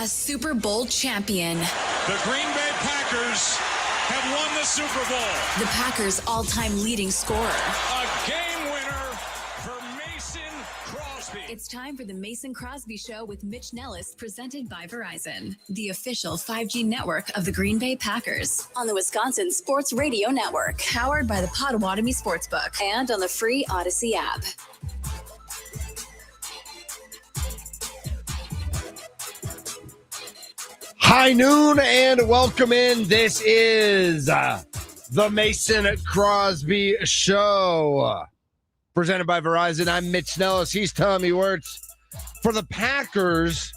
A Super Bowl champion. The Green Bay Packers have won the Super Bowl. The Packers' all-time leading scorer. A game winner for Mason Crosby. It's time for the Mason Crosby Show with Mitch Nellis, presented by Verizon, the official 5G network of the Green Bay Packers, on the Wisconsin Sports Radio Network, powered by the Potawatomi Sportsbook, and on the free Odyssey app. High noon and welcome in. This is the Mason Crosby Show, presented by Verizon. I'm Mitch Nellis. He's Tommy Wirtz. For the Packers,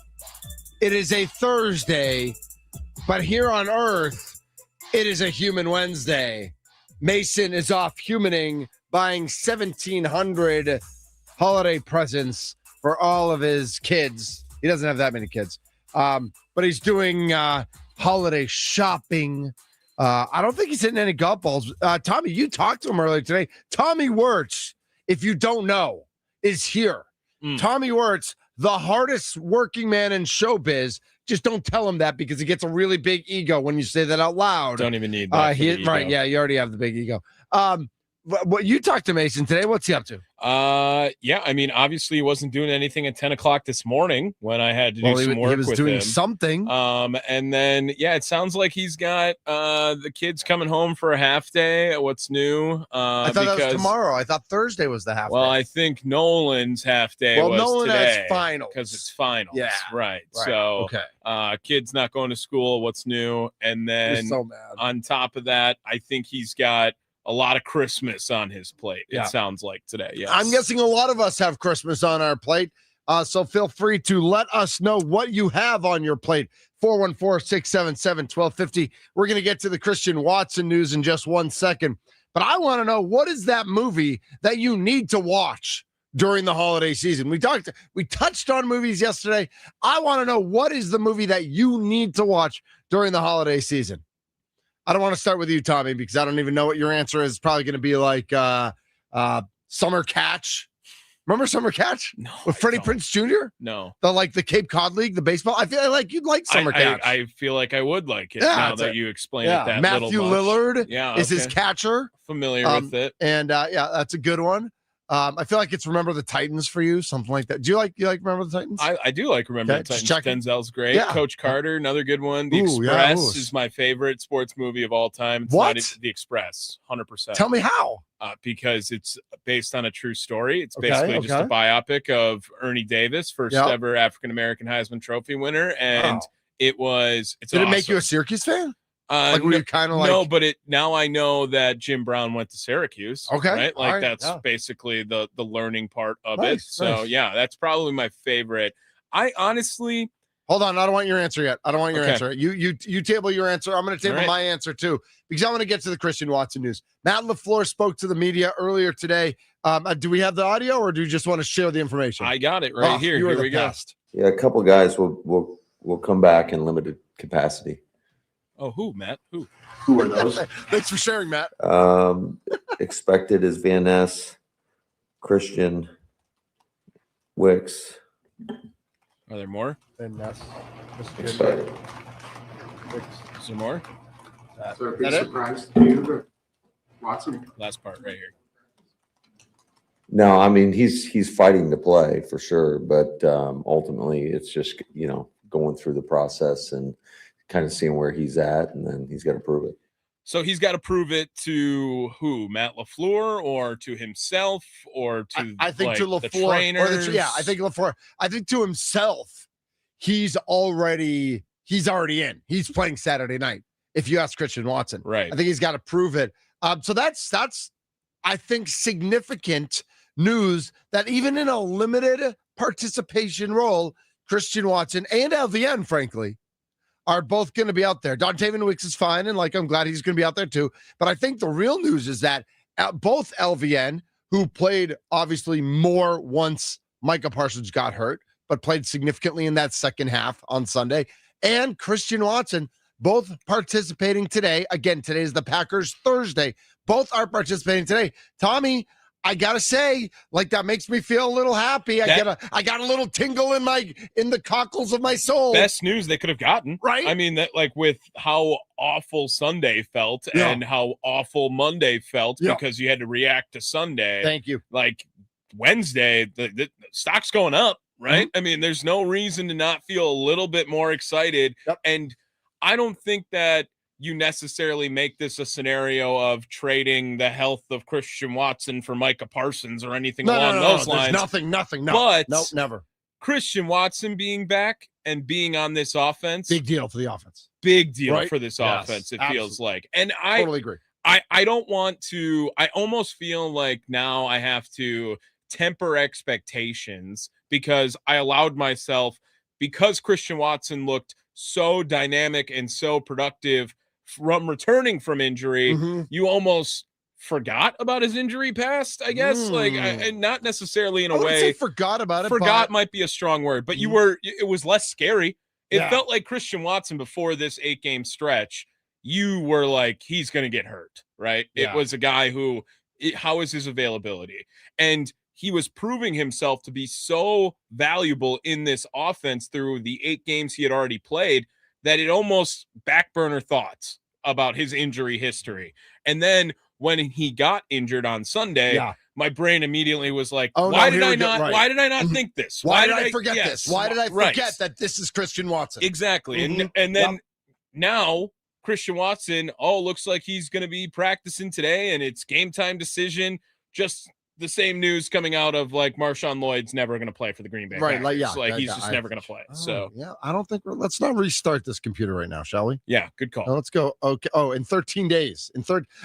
it is a Thursday, but here on Earth, it is a Human Wednesday. Mason is off humaning, buying 1,700 holiday presents for all of his kids. He doesn't have that many kids. But he's doing holiday shopping. I don't think he's hitting any golf balls. Tommy, you talked to him earlier today. Tommy Wirtz, if you don't know, is here. Tommy Wirtz, the hardest working man in showbiz. Just don't tell him that because he gets a really big ego when you say that out loud. Don't even need that. Right, yeah, you already have the big ego. What you talked to Mason today, what's he up to? Yeah, I mean, obviously he wasn't doing anything at 10 o'clock this morning when I had to do some work with him. He was doing something. And then, yeah, it sounds like he's got the kids coming home for a half day. What's new? I thought that was tomorrow. I thought Thursday was the half day. Well, I think Nolan's half day was Nolan today. has finals. Because it's finals. Yeah. Right. So, okay. Kids not going to school. What's new? And then so mad. On top of that, I think he's got a lot of Christmas on his plate. It sounds like today. Yes. I'm guessing a lot of us have Christmas on our plate. So feel free to let us know what you have on your plate. 414-677-1250. We're going to get to the Christian Watson news in just 1 second. But I want to know, what is that movie that you need to watch during the holiday season? We touched on movies yesterday. I want to know, what is the movie that you need to watch during the holiday season? I don't want to start with you, Tommy, because I don't even know what your answer is. It's probably going to be like Summer Catch. Remember Summer Catch? No, with Freddie Prinze Jr.? No. The Cape Cod League, the baseball. I feel like you'd like Summer Catch. I feel like I would like it now that you explain it that Matthew little much. Lillard is his catcher. Familiar with it. And that's a good one. I feel like it's Remember the Titans for you, something like that. Do you like Remember the Titans? I do like Remember the Titans. Denzel's great. Yeah. Coach Carter, another good one. The Express is my favorite sports movie of all time. It's what? The Express, 100%. Tell me how. Because it's based on a true story. It's basically just a biopic of Ernie Davis, first ever African-American Heisman Trophy winner. And it's Did it make you a Syracuse fan? Were you kind of like, no, but now I know that Jim Brown went to Syracuse. Okay, right? Like that's basically the learning part of it. So nice. That's probably my favorite. I honestly hold on. I don't want your answer yet. I don't want your answer. You table your answer. I'm going to table my answer too, because I want to get to the Christian Watson news. Matt LaFleur spoke to the media earlier today. Do we have the audio, or do you just want to share the information? I got it right here. Here we go. Yeah, a couple guys will come back in limited capacity. Oh, who, Matt? Who are those? Thanks for sharing, Matt. Expected is Van Ness, Christian, Wicks. Are there more? Van Ness. Expected. Is there more? So a big surprise to you, Watson. Last part right here. No, I mean he's fighting to play for sure, but ultimately it's just going through the process and kind of seeing where he's at, and then he's got to prove it. So he's got to prove it to who? Matt LaFleur, or to himself, or to I think to LaFleur, the trainers? I think LaFleur. I think to himself, he's already in. He's playing Saturday night. If you ask Christian Watson, right? I think he's got to prove it. So that's I think significant news that even in a limited participation role, Christian Watson and LVN, frankly, are both going to be out there. Dontayvion Wicks is fine, and I'm glad he's going to be out there too. But I think the real news is that both LVN, who played obviously more once Micah Parsons got hurt, but played significantly in that second half on Sunday, and Christian Watson, both participating today. Again, today is the Packers Thursday. Both are participating today. Tommy, I gotta say, like, that makes me feel a little happy. I got a little tingle in the cockles of my soul. Best news they could have gotten, right? I mean, that, like, with how awful Sunday felt and how awful Monday felt because you had to react to Sunday. Thank you. Like, Wednesday, the stock's going up, right? I mean, there's no reason to not feel a little bit more excited. And I don't think that you necessarily make this a scenario of trading the health of Christian Watson for Micah Parsons or anything along those lines. Nothing. No. But nope, never. Christian Watson being back and being on this offense, big deal for the offense. Big deal for this offense. It feels like, and I totally agree. I don't want to. I almost feel like now I have to temper expectations because I allowed myself, because Christian Watson looked so dynamic and so productive from returning from injury, you almost forgot about his injury past, I guess. Like, and not necessarily in a way. Forgot about it. Forgot might be a strong word, but it was less scary. It felt like Christian Watson before this 8-game stretch. You were like, he's going to get hurt, right? It was a guy who, how is his availability? And he was proving himself to be so valuable in this offense through the 8 games he had already played that it almost backburner thoughts about his injury history. And then when he got injured on Sunday, my brain immediately was like, why did I not think this? Why did I forget this? Why did I forget that this is Christian Watson? Exactly. And then now Christian Watson, looks like he's going to be practicing today and it's game time decision. Just the same news coming out of, like, Marshawn Lloyd's never going to play for the Green Bay Packers. He's just never going to play. I don't think let's not restart this computer right now, shall we? Yeah, good call. Let's go. Okay. In 13 days.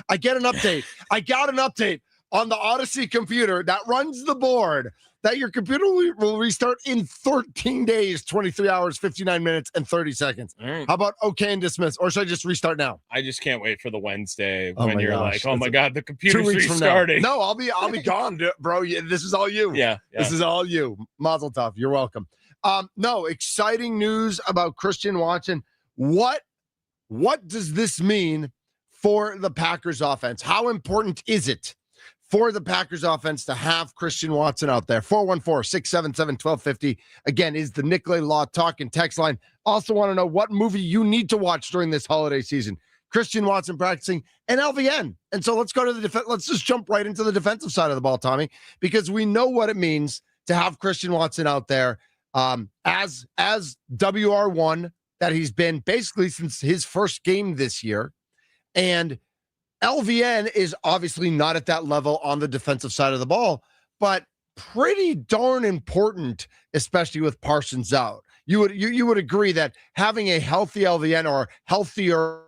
I get an update. I got an update on the Odyssey computer that runs the board that your computer will restart in 13 days, 23 hours, 59 minutes, and 30 seconds. Right. How about okay and dismiss? Or should I just restart now? I just can't wait for the Wednesday when you're like, oh my God, the computer's restarting. No, I'll be gone, bro. This is all you. Yeah. This is all you. Mazel tov. You're welcome. No, exciting news about Christian Watson. What does this mean for the Packers offense? How important is it for the Packers offense to have Christian Watson out there? 414-677-1250. Again, is the Nicolay Law Talk and text line. Also want to know what movie you need to watch during this holiday season. Christian Watson practicing and LVN. And so let's go to the defense. Let's just jump right into the defensive side of the ball, Tommy, because we know what it means to have Christian Watson out there as WR1 that he's been basically since his first game this year. And LVN is obviously not at that level on the defensive side of the ball, but pretty darn important, especially with Parsons out. You would agree that having a healthy LVN or healthier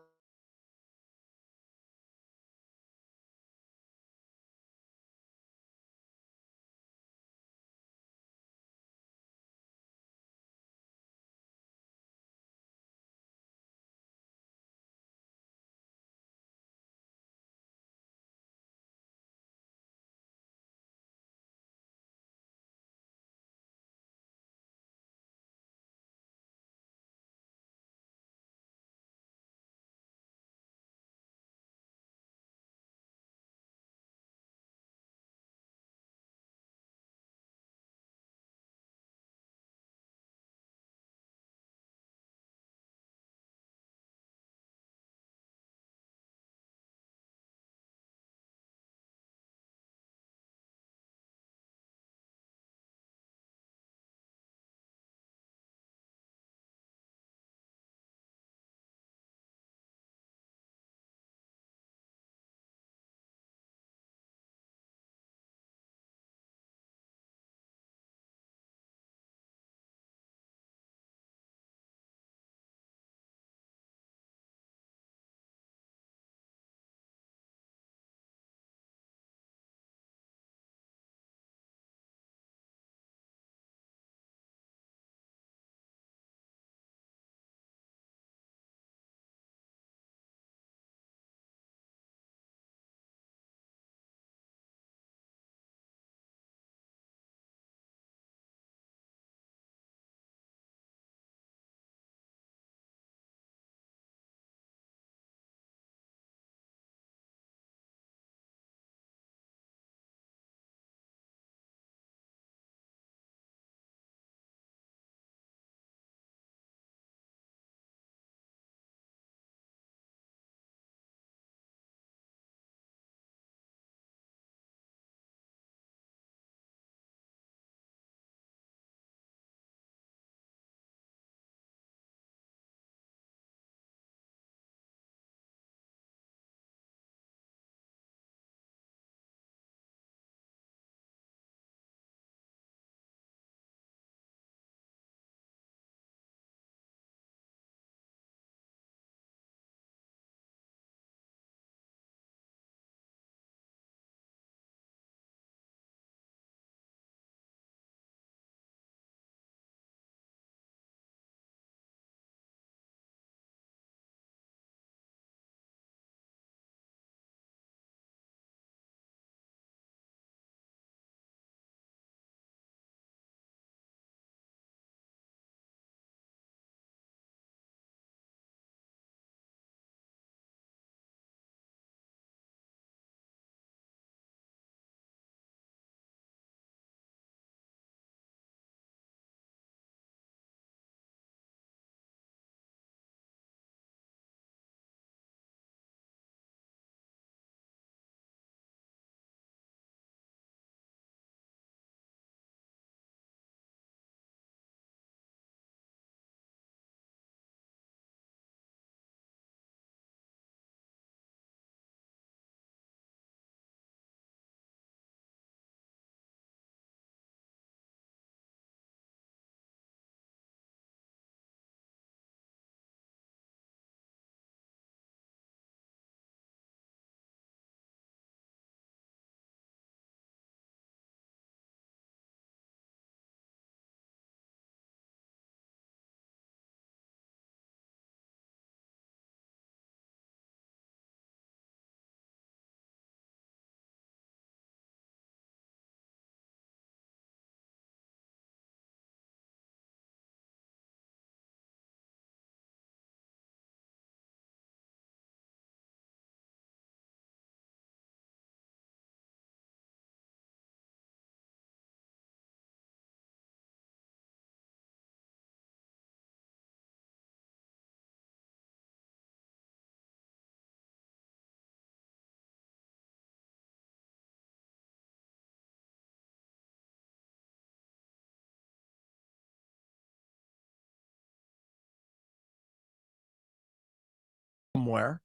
somewhere.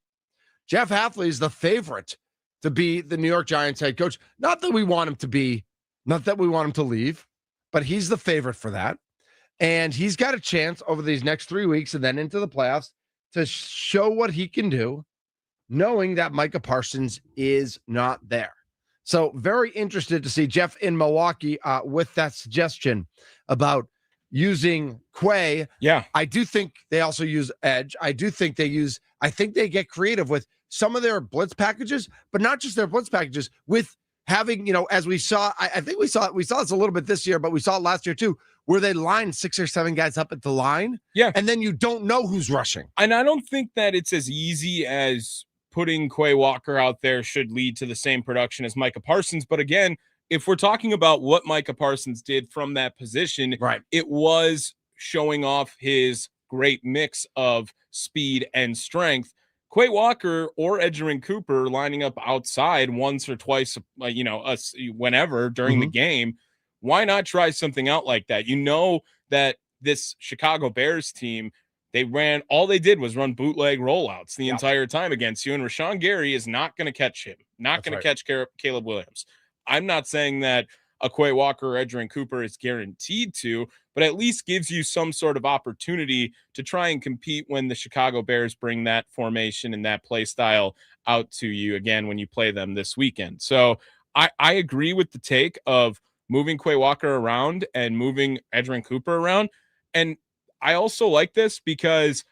Jeff Hafley is the favorite to be the New York Giants head coach. Not that we want him to leave, but he's the favorite for that. And he's got a chance over these next 3 weeks and then into the playoffs to show what he can do, knowing that Micah Parsons is not there. So very interested to see Jeff in Milwaukee with that suggestion about using Quay. Yeah. I do think they also use edge. I think they get creative with some of their blitz packages, but not just their blitz packages, with having, as we saw, I think we saw this a little bit this year, but we saw it last year too, where they line 6 or 7 guys up at the line. Yeah. And then you don't know who's rushing. And I don't think that it's as easy as putting Quay Walker out there should lead to the same production as Micah Parsons. But again, if we're talking about what Micah Parsons did from that position, right, it was showing off his great mix of speed and strength. Quay Walker or Edgerrin Cooper lining up outside once or twice, whenever during the game, why not try something out like that? You know that this Chicago Bears team, all they did was run bootleg rollouts the entire time against you, and Rashawn Gary is not going to catch him, not going to catch Caleb Williams. I'm not saying that a Quay Walker or Edgerrin Cooper is guaranteed to, but at least gives you some sort of opportunity to try and compete when the Chicago Bears bring that formation and that play style out to you again when you play them this weekend. So I agree with the take of moving Quay Walker around and moving Edgerrin Cooper around. And I also like this because,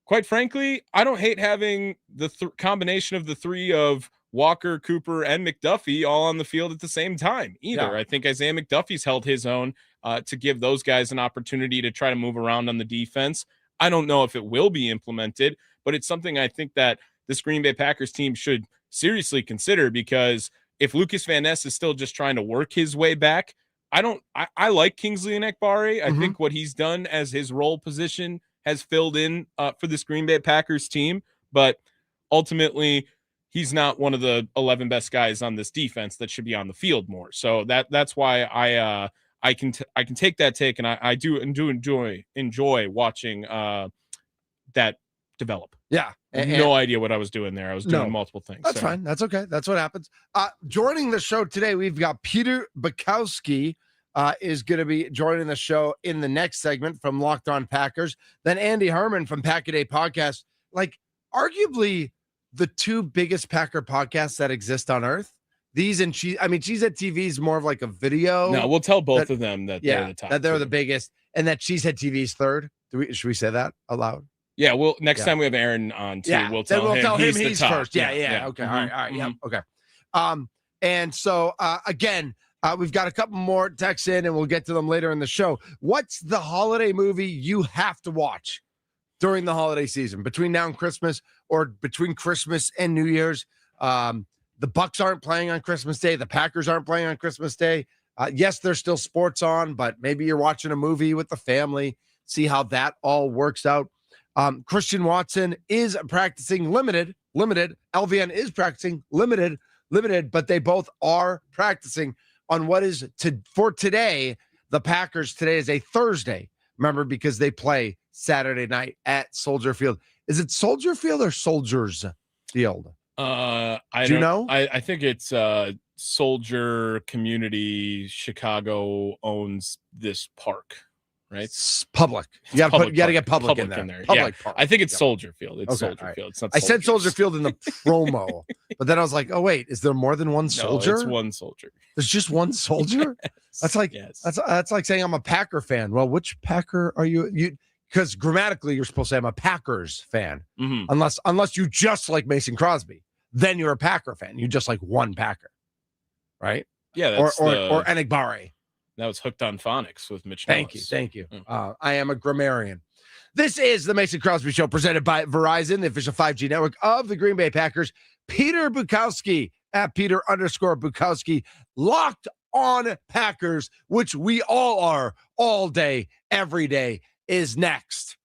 quite frankly, I don't hate having the combination of the three of Walker, Cooper, and McDuffie all on the field at the same time either. Yeah. I think Isaiah McDuffie's held his own to give those guys an opportunity to try to move around on the defense. I don't know if it will be implemented, but it's something I think that this Green Bay Packers team should seriously consider, because if Lucas Van Ness is still just trying to work his way back, I like Kingsley Enagbare. I think what he's done as his role position has filled in for this Green Bay Packers team, but ultimately he's not one of the 11 best guys on this defense that should be on the field more. So that's why I can take that take, and I do enjoy watching that develop. Yeah. No idea what I was doing there. I was doing multiple things. That's fine. That's okay. That's what happens. Joining the show today, we've got Peter Bukowski is going to be joining the show in the next segment from Locked On Packers. Then Andy Herman from Pack a Day Podcast, like arguably the two biggest Packer podcasts that exist on earth. These and Cheesehead TV is more of like a video. No, we'll tell both of them that they're the top. That they're the biggest, and that Cheesehead TV is third. Should we say that aloud? Yeah, well, next time we have Aaron on too, we'll tell him he's first. Yeah. Okay. All right. Yeah. Okay. And so again, we've got a couple more texts in, and we'll get to them later in the show. What's the holiday movie you have to watch during the holiday season, between now and Christmas, or between Christmas and New Year's? The Bucks aren't playing on Christmas Day. The Packers aren't playing on Christmas Day. Yes, there's still sports on, but maybe you're watching a movie with the family. See how that all works out. Christian Watson is practicing limited. LVN is practicing limited, but they both are practicing on what is for today. The Packers, today is a Thursday, remember, because they play Saturday night at Soldier Field. Is it Soldier Field or Soldiers Field? Do you know? I think it's Soldier Community. Chicago owns this park. Right, it's public. You got to get public in there. Public park. I think it's Soldier Field. It's Soldier Field. It's not. I said Soldier Field in the promo, but then I was like, oh wait, is there more than one soldier? No, it's one soldier. There's just one soldier. Yes. That's like that's like saying I'm a Packer fan. Well, which Packer are you? Because grammatically you're supposed to say I'm a Packers fan, unless you just like Mason Crosby, then you're a Packer fan. You just like one Packer, right? Yeah, or Enagbare. That was Hooked on Phonics with Mitch. Thank you. I am a grammarian. This is the Mason Crosby Show, presented by Verizon, the official 5G network of the Green Bay Packers. Peter Bukowski at Peter_Bukowski, Locked On Packers, which we all are all day, every day, is next.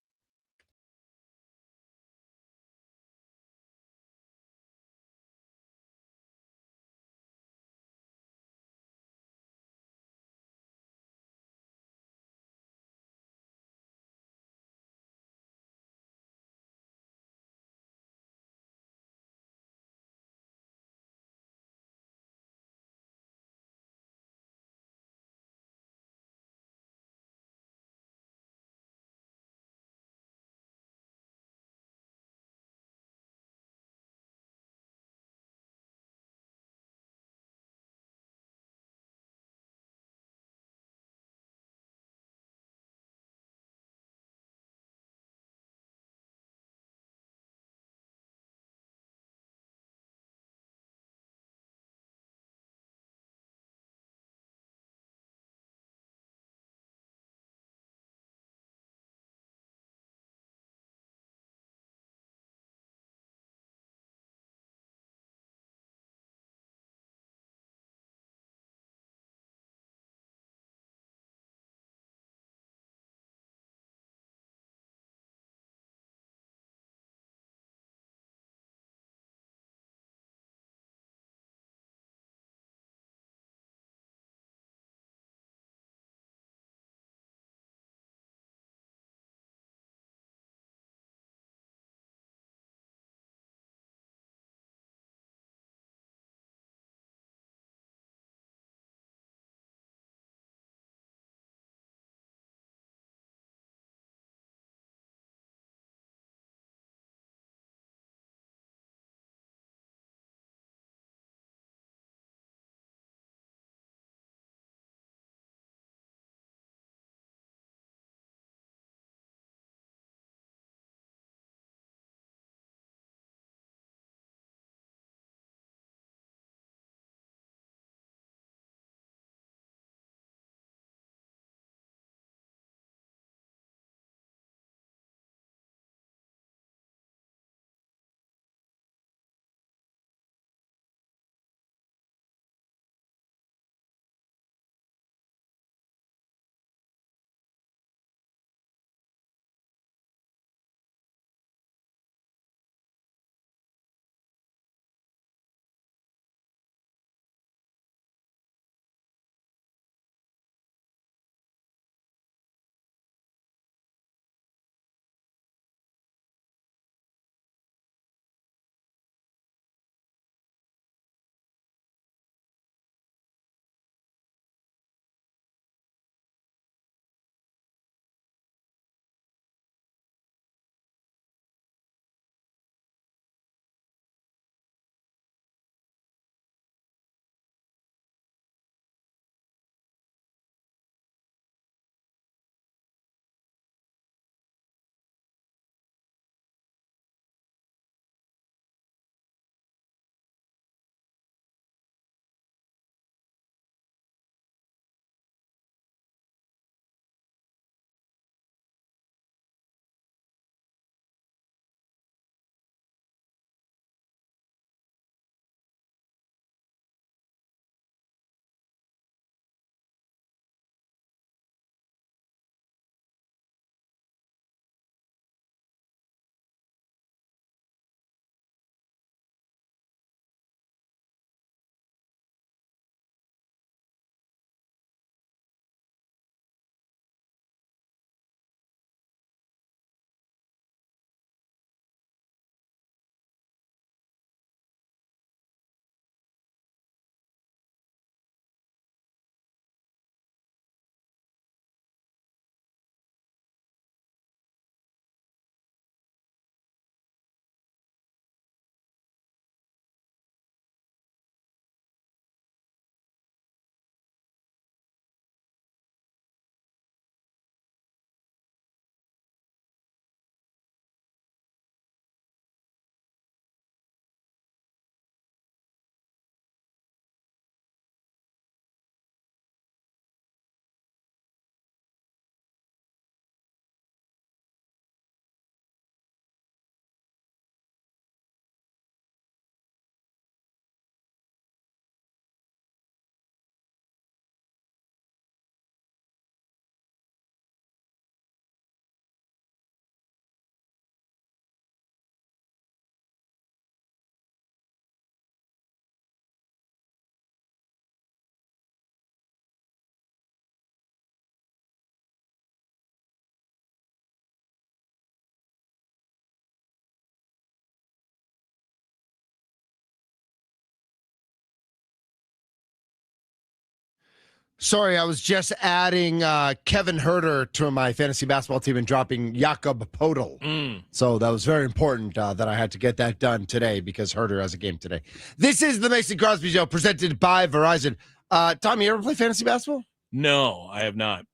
Sorry, I was just adding Kevin Herter to my fantasy basketball team and dropping Jakob Podol. So that was very important that I had to get that done today because Herter has a game today. This is the Mason Crosby Show presented by Verizon. Tommy, you ever play fantasy basketball? No, I have not.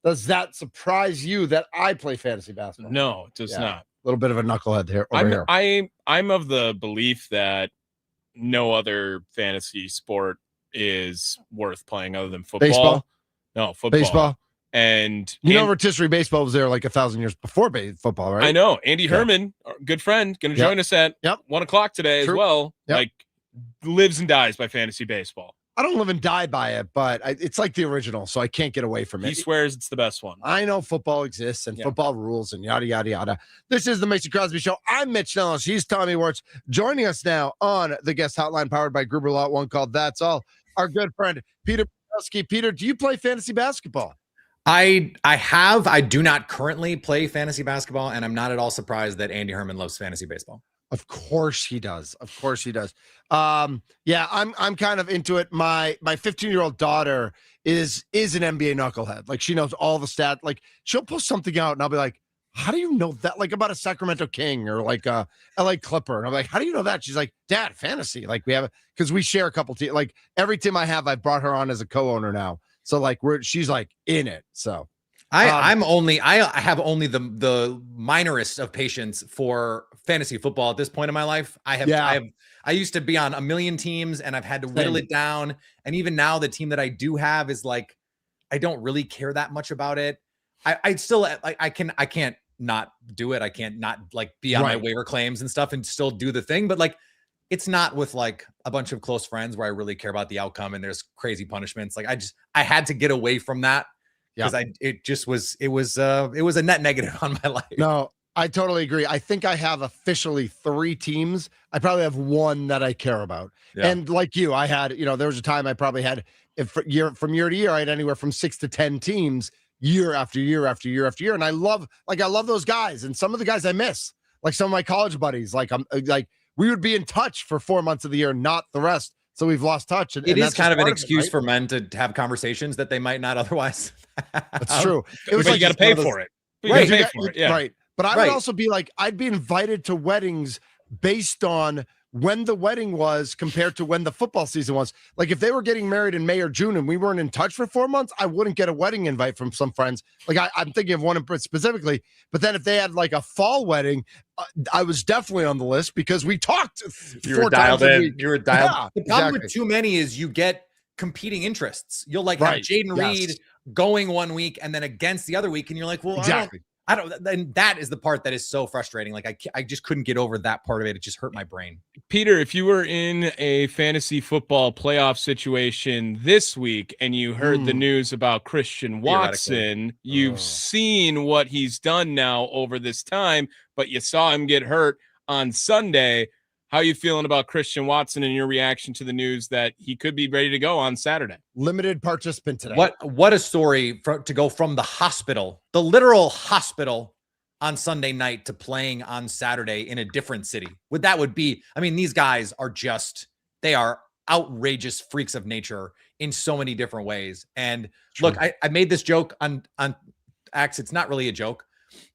Does that surprise you that I play fantasy basketball? No, it does not. A little bit of a knucklehead here. I'm of the belief that no other fantasy sport is worth playing other than football. Baseball? No, football. Baseball. And rotisserie baseball was there like 1,000 years before football, right? I know. Andy Herman, our good friend, going to join us at 1:00 today as well. Yep. Like, lives and dies by fantasy baseball. I don't live and die by it, but it's like the original, so I can't get away from it. He swears it's the best one. I know football exists and football rules and yada, yada, yada. This is the Mason Crosby Show. I'm Mitch Nellis. He's Tommy Wirtz. Joining us now on the guest hotline powered by Gruber Law, one called That's All, our good friend, Peter Bukowski. Peter, do you play fantasy basketball? I have. I do not currently play fantasy basketball, and I'm not at all surprised that Andy Herman loves fantasy baseball. Of course he does. Of course he does. Yeah, I'm kind of into it. My 15-year-old daughter is an NBA knucklehead. Like, she knows all the stats. Like, she'll post something out and I'll be like, how do you know that? Like, about a Sacramento King or like a LA Clipper. And I'm like, how do you know that? She's like, Dad, fantasy. Like, we have because we share a couple teams. Like, every team I have, I've brought her on as a co-owner now. So like she's like in it. So I have only the minorest of patience for fantasy football at this point in my life. I used to be on a million teams and I've had to whittle it down. And even now the team that I do have is like, I don't really care that much about it. I still like, I can't not do it. I can't not like be on my waiver claims and stuff and still do the thing. But like, it's not with like a bunch of close friends where I really care about the outcome and there's crazy punishments. Like I had to get away from that. Because it was a net negative on my life. No, I totally agree. I think I have officially 3 teams. I probably have 1 that I care about. Yeah. And like you, I had, there was a time I probably had from year to year, I had anywhere from 6 to 10 teams year after year after year after year. And I love those guys. And some of the guys I miss, like some of my college buddies, we would be in touch for 4 months of the year, not the rest. So we've lost touch. It is kind of an excuse for men to have conversations that they might not otherwise. That's true. It was like you got to pay for it. Right. Right. But I would also be like, I'd be invited to weddings based on when the wedding was compared to when the football season was. Like, if they were getting married in May or June and we weren't in touch for 4 months, I wouldn't get a wedding invite from some friends. Like, I'm thinking of one specifically. But then if they had like a fall wedding, I was definitely on the list because we talked. You were dialed in. You were dialed. Yeah, the problem with too many is you get competing interests. You'll like have Jaden Reed going one week and then against the other week, and you're like, well, I don't. And that is the part that is so frustrating. Like I just couldn't get over that part of it. It just hurt my brain. Peter, if you were in a fantasy football playoff situation this week and you heard the news about Christian Watson, you've seen what he's done now over this time, but you saw him get hurt on Sunday. How are you feeling about Christian Watson and your reaction to the news that he could be ready to go on Saturday? Limited participant today. What a story to go from the hospital, the literal hospital on Sunday night to playing on Saturday in a different city. These guys are they are outrageous freaks of nature in so many different ways. And look, I made this joke on X. It's not really a joke.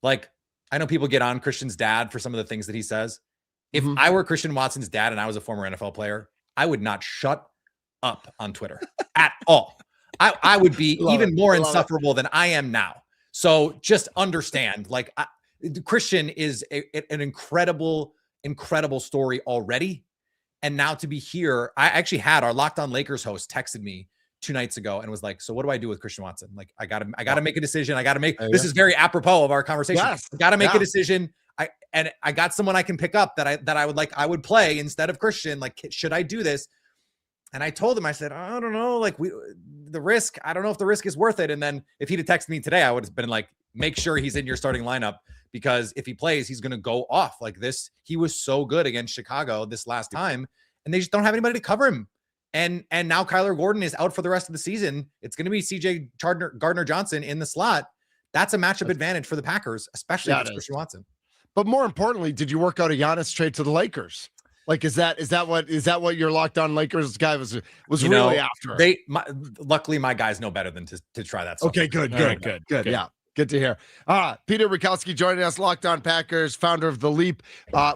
Like, I know people get on Christian's dad for some of the things that he says. If I were Christian Watson's dad and I was a former NFL player, I would not shut up on Twitter at all. I would be even more insufferable than I am now. So just understand, like, Christian is an incredible story already. And now to be here, I actually had our Locked On Lakers host texted me 2 nights ago and was like, so what do I do with Christian Watson? Like, I gotta make a decision. This is very apropos of our conversation. Yes. I gotta make a decision. I got someone I can pick up that I would play instead of Christian. Like, should I do this? And I told him, I said, I don't know. Like, the risk, I don't know if the risk is worth it. And then if he'd have texted me today, I would have been like, make sure he's in your starting lineup, because if he plays, he's going to go off like this. He was so good against Chicago this last time, and they just don't have anybody to cover him. And now Kyler Gordon is out for the rest of the season. It's going to be CJ Gardner-Johnson in the slot. That's a matchup advantage for the Packers, especially against Christian Watson. But more importantly, did you work out a Giannis trade to the Lakers? Like, is that what your Locked On Lakers guy was really after? Luckily my guys know better than to try that stuff. Okay, good. Yeah. Good to hear. Peter Bukowski joining us, Locked On Packers, founder of The Leap.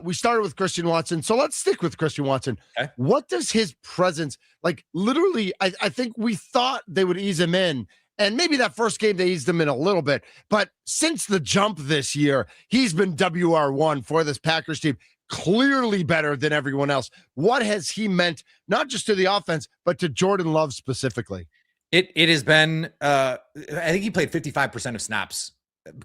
We started with Christian Watson, so let's stick with Christian Watson. Okay. What does his presence, like literally, I think we thought they would ease him in, and maybe that first game they eased him in a little bit, but since the jump this year, he's been WR1 for this Packers team, clearly better than everyone else. What has he meant, not just to the offense, but to Jordan Love specifically? It has been, I think he played 55% of snaps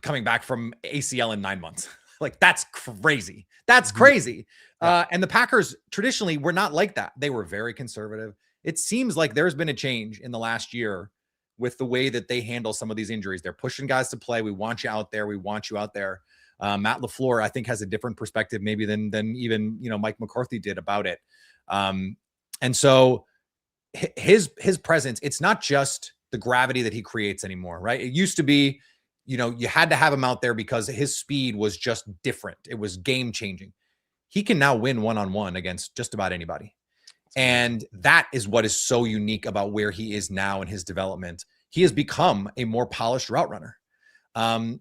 coming back from ACL in 9 months. Like, that's crazy. That's crazy. And the Packers traditionally were not like that. They were very conservative. It seems like there's been a change in the last year with the way that they handle some of these injuries. They're pushing guys to play. We want you out there. We want you out there. Matt LaFleur, I think, has a different perspective maybe than even, Mike McCarthy did about it. And so his presence, it's not just the gravity that he creates anymore, right? It used to be, you had to have him out there because his speed was just different. It was game changing. He can now win one-on-one against just about anybody. And that is what is so unique about where he is now in his development. He has become a more polished route runner.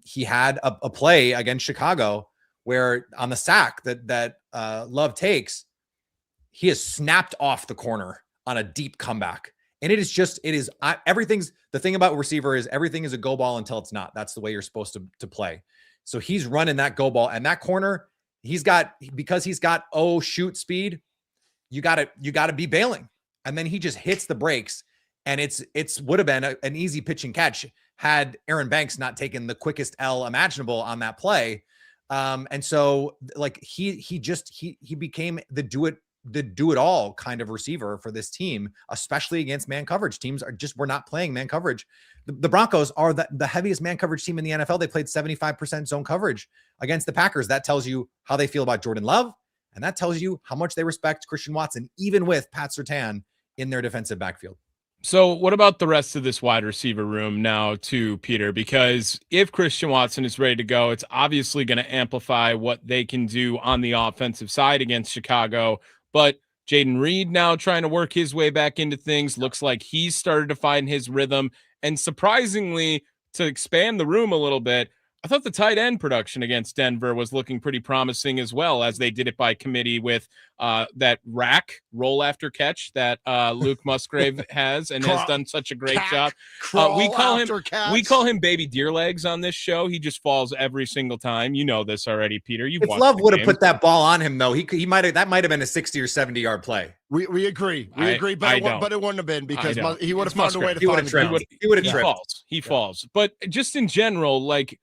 He had a play against Chicago where on the sack that Love takes, he has snapped off the corner on a deep comeback. And everything's the thing about receiver is everything is a go ball until it's not. That's the way you're supposed to play. So he's running that go ball, and that corner because he's got shoot speed. You gotta be bailing. And then he just hits the brakes, and it's would have been an easy pitch and catch had Aaron Banks not taken the quickest L imaginable on that play. And so like he became the do it all kind of receiver for this team, especially against man coverage. Teams we're not playing man coverage. The Broncos are the heaviest man coverage team in the NFL. They played 75% zone coverage against the Packers. That tells you how they feel about Jordan Love. And that tells you how much they respect Christian Watson, even with Pat Surtain in their defensive backfield. So what about the rest of this wide receiver room now too, Peter? Because if Christian Watson is ready to go, it's obviously going to amplify what they can do on the offensive side against Chicago. But Jaden Reed now trying to work his way back into things. Looks like he's started to find his rhythm. And surprisingly, to expand the room a little bit, I thought the tight end production against Denver was looking pretty promising as well, as they did it by committee with that rack roll after catch that Luke Musgrave has and has done such a great job. We call him Baby Deer Legs on this show. He just falls every single time. You know this already, Peter. If Love would have put that ball on him, though, he might have. That might have been a 60 or 70 yard play. We agree. We agree, but it wouldn't have been because he would have found a way to find the He would have tripped. He falls. But just in general, like,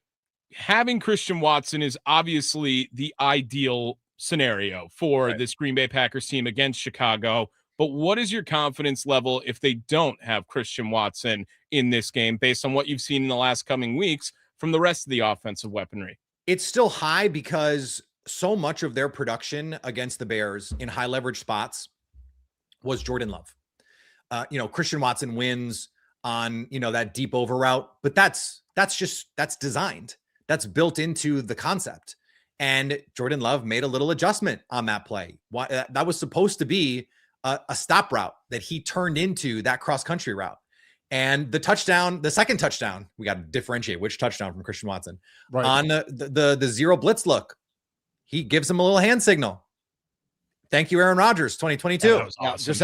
having Christian Watson is obviously the ideal scenario for this Green Bay Packers team against Chicago. But what is your confidence level if they don't have Christian Watson in this game based on what you've seen in the last coming weeks from the rest of the offensive weaponry? It's still high because so much of their production against the Bears in high leverage spots was Jordan Love. Christian Watson wins on, that deep over route, but that's designed. That's built into the concept. And Jordan Love made a little adjustment on that play. That was supposed to be a stop route that he turned into that cross-country route. And the second touchdown, we got to differentiate which touchdown from Christian Watson. Right. On the zero blitz look, he gives him a little hand signal. Thank you, Aaron Rodgers, 2022. That was awesome. Just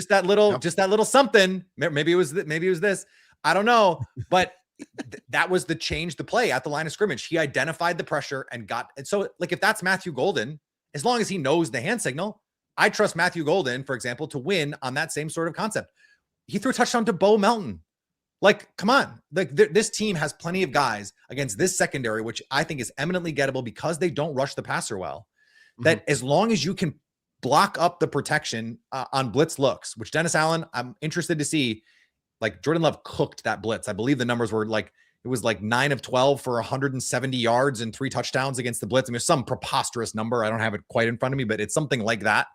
that little something. Maybe it was this. I don't know, but that was the change, the play at the line of scrimmage. He identified the pressure and so like, if that's Matthew Golden, as long as he knows the hand signal, I trust Matthew Golden, for example, to win on that same sort of concept. He threw a touchdown to Bo Melton. Like, come on. Like, this team has plenty of guys against this secondary, which I think is eminently gettable because they don't rush the passer well. That as long as you can block up the protection on blitz looks, which Dennis Allen, I'm interested to see. Like, Jordan Love cooked that blitz. I believe the numbers were like, it was like 9 of 12 for 170 yards and 3 touchdowns against the blitz. I mean, there's some preposterous number. I don't have it quite in front of me, but it's something like that.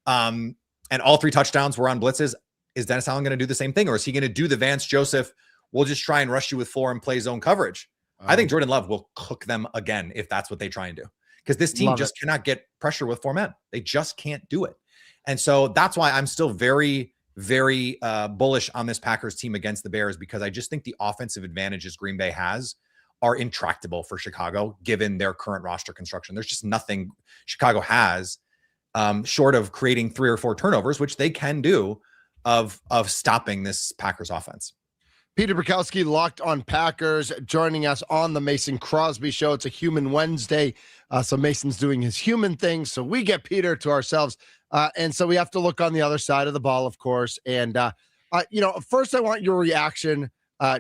And all 3 touchdowns were on blitzes. Is Dennis Allen going to do the same thing? Or is he going to do the Vance Joseph, we'll just try and rush you with 4 and play zone coverage? I think Jordan Love will cook them again if that's what they try and do. because this team just cannot get pressure with 4 men. They just can't do it. And so that's why I'm still very, very bullish on this Packers team against the Bears, because I just think the offensive advantages Green Bay has are intractable for Chicago, given their current roster construction. There's just nothing Chicago has short of creating 3 or 4 turnovers, which they can do, of stopping this Packers offense. Peter Bukowski, Locked on Packers, joining us on the Mason Crosby Show. It's a Human Wednesday, so Mason's doing his human thing, so we get Peter to ourselves, and so we have to look on the other side of the ball, of course. And first, I want your reaction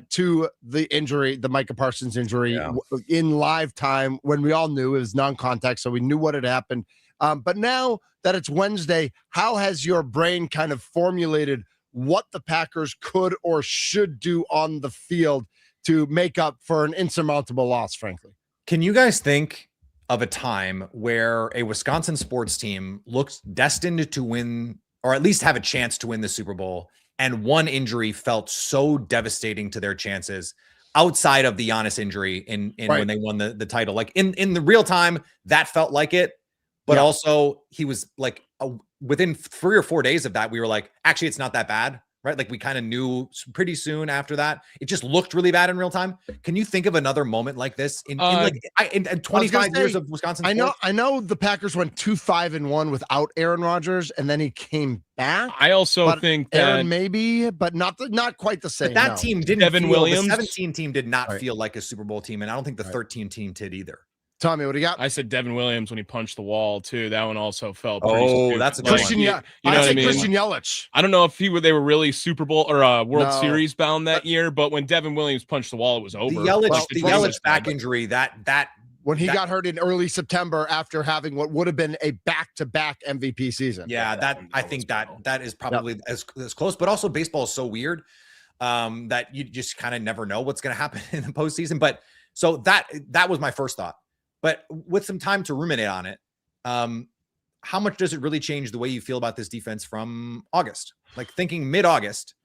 to the injury, the Micah Parsons injury, in live time, when we all knew it was non-contact, so we knew what had happened. But now that it's Wednesday, how has your brain kind of formulated what the Packers could or should do on the field to make up for an insurmountable loss, frankly? Can you guys think of a time where a Wisconsin sports team looks destined to win, or at least have a chance to win the Super Bowl, and one injury felt so devastating to their chances, outside of the Giannis injury in when they won the title? Like in the real time, that felt like it, but also he was like within 3 or 4 days of that, we were like, actually, it's not that bad, right? Like we kind of knew pretty soon after that. It just looked really bad in real time. Can you think of another moment like this in 25 years of Wisconsin sports? I know the Packers went 2-5-1 without Aaron Rodgers, and then he came back. I also think that Aaron maybe, but not quite the same. But that team didn't Devin Williams. The 17 team did not feel like a Super Bowl team, and I don't think the 13 team did either. Tommy, what do you got? I said Devin Williams when he punched the wall too. That one also felt. That's a Christian. You know what I mean? Christian Yelich. I don't know if they were really Super Bowl or World Series bound that year, but when Devin Williams punched the wall, it was over. The Yelich back injury that when he got hurt in early September after having what would have been a back-to-back MVP season. Yeah, I think that is probably as close. But also, baseball is so weird that you just kind of never know what's going to happen in the postseason. But so that was my first thought. But with some time to ruminate on it, how much does it really change the way you feel about this defense from August? Like thinking mid-August,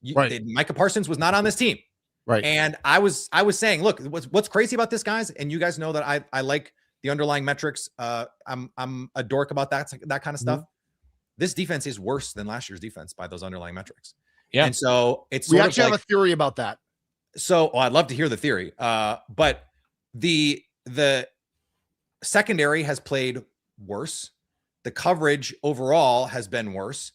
Micah Parsons was not on this team. Right. And I was saying, look, what's crazy about this, guys, and you guys know that I like the underlying metrics. I'm a dork about that kind of stuff. This defense is worse than last year's defense by those underlying metrics. Yeah. And so we actually have a theory about that. So I'd love to hear the theory. But the secondary has played worse. The coverage overall has been worse.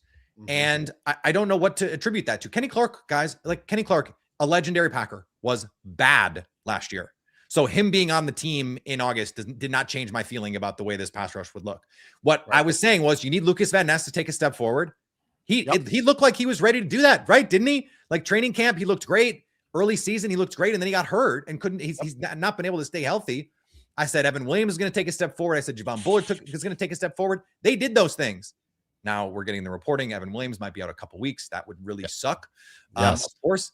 And I don't know what to attribute that to. Kenny Clark, guys, like Kenny Clark, a legendary Packer, was bad last year. So him being on the team in August did not change my feeling about the way this pass rush would look. What I was saying was, you need Lucas Van Ness to take a step forward. He looked like he was ready to do that, right? Didn't he? Like training camp, he looked great. Early season, he looked great, and then he got hurt and he's not been able to stay healthy. I said Evan Williams is going to take a step forward. I said Javon Bullard is going to take a step forward. They did those things. Now we're getting the reporting Evan Williams might be out a couple weeks. That would really suck, of course.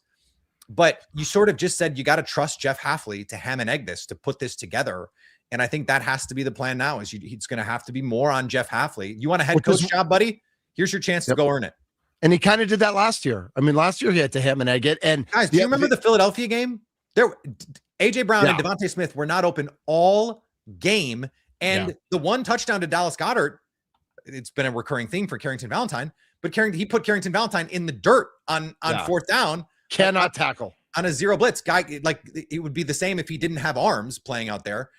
But you sort of just said you got to trust Jeff Hafley to ham and egg this, to put this together. And I think that has to be the plan now. He's going to have to be more on Jeff Hafley. You want a head coach job, buddy? Here's your chance to go earn it. And he kind of did that last year. I mean, last year he had to ham and egg it. And guys, do you remember the Philadelphia game? There, AJ Brown and Devontae Smith were not open all game. And the one touchdown to Dallas Goedert, it's been a recurring theme for Carrington Valentine, but he put Carrington Valentine in the dirt on fourth down. Cannot tackle on a zero blitz guy. Like it would be the same if he didn't have arms playing out there,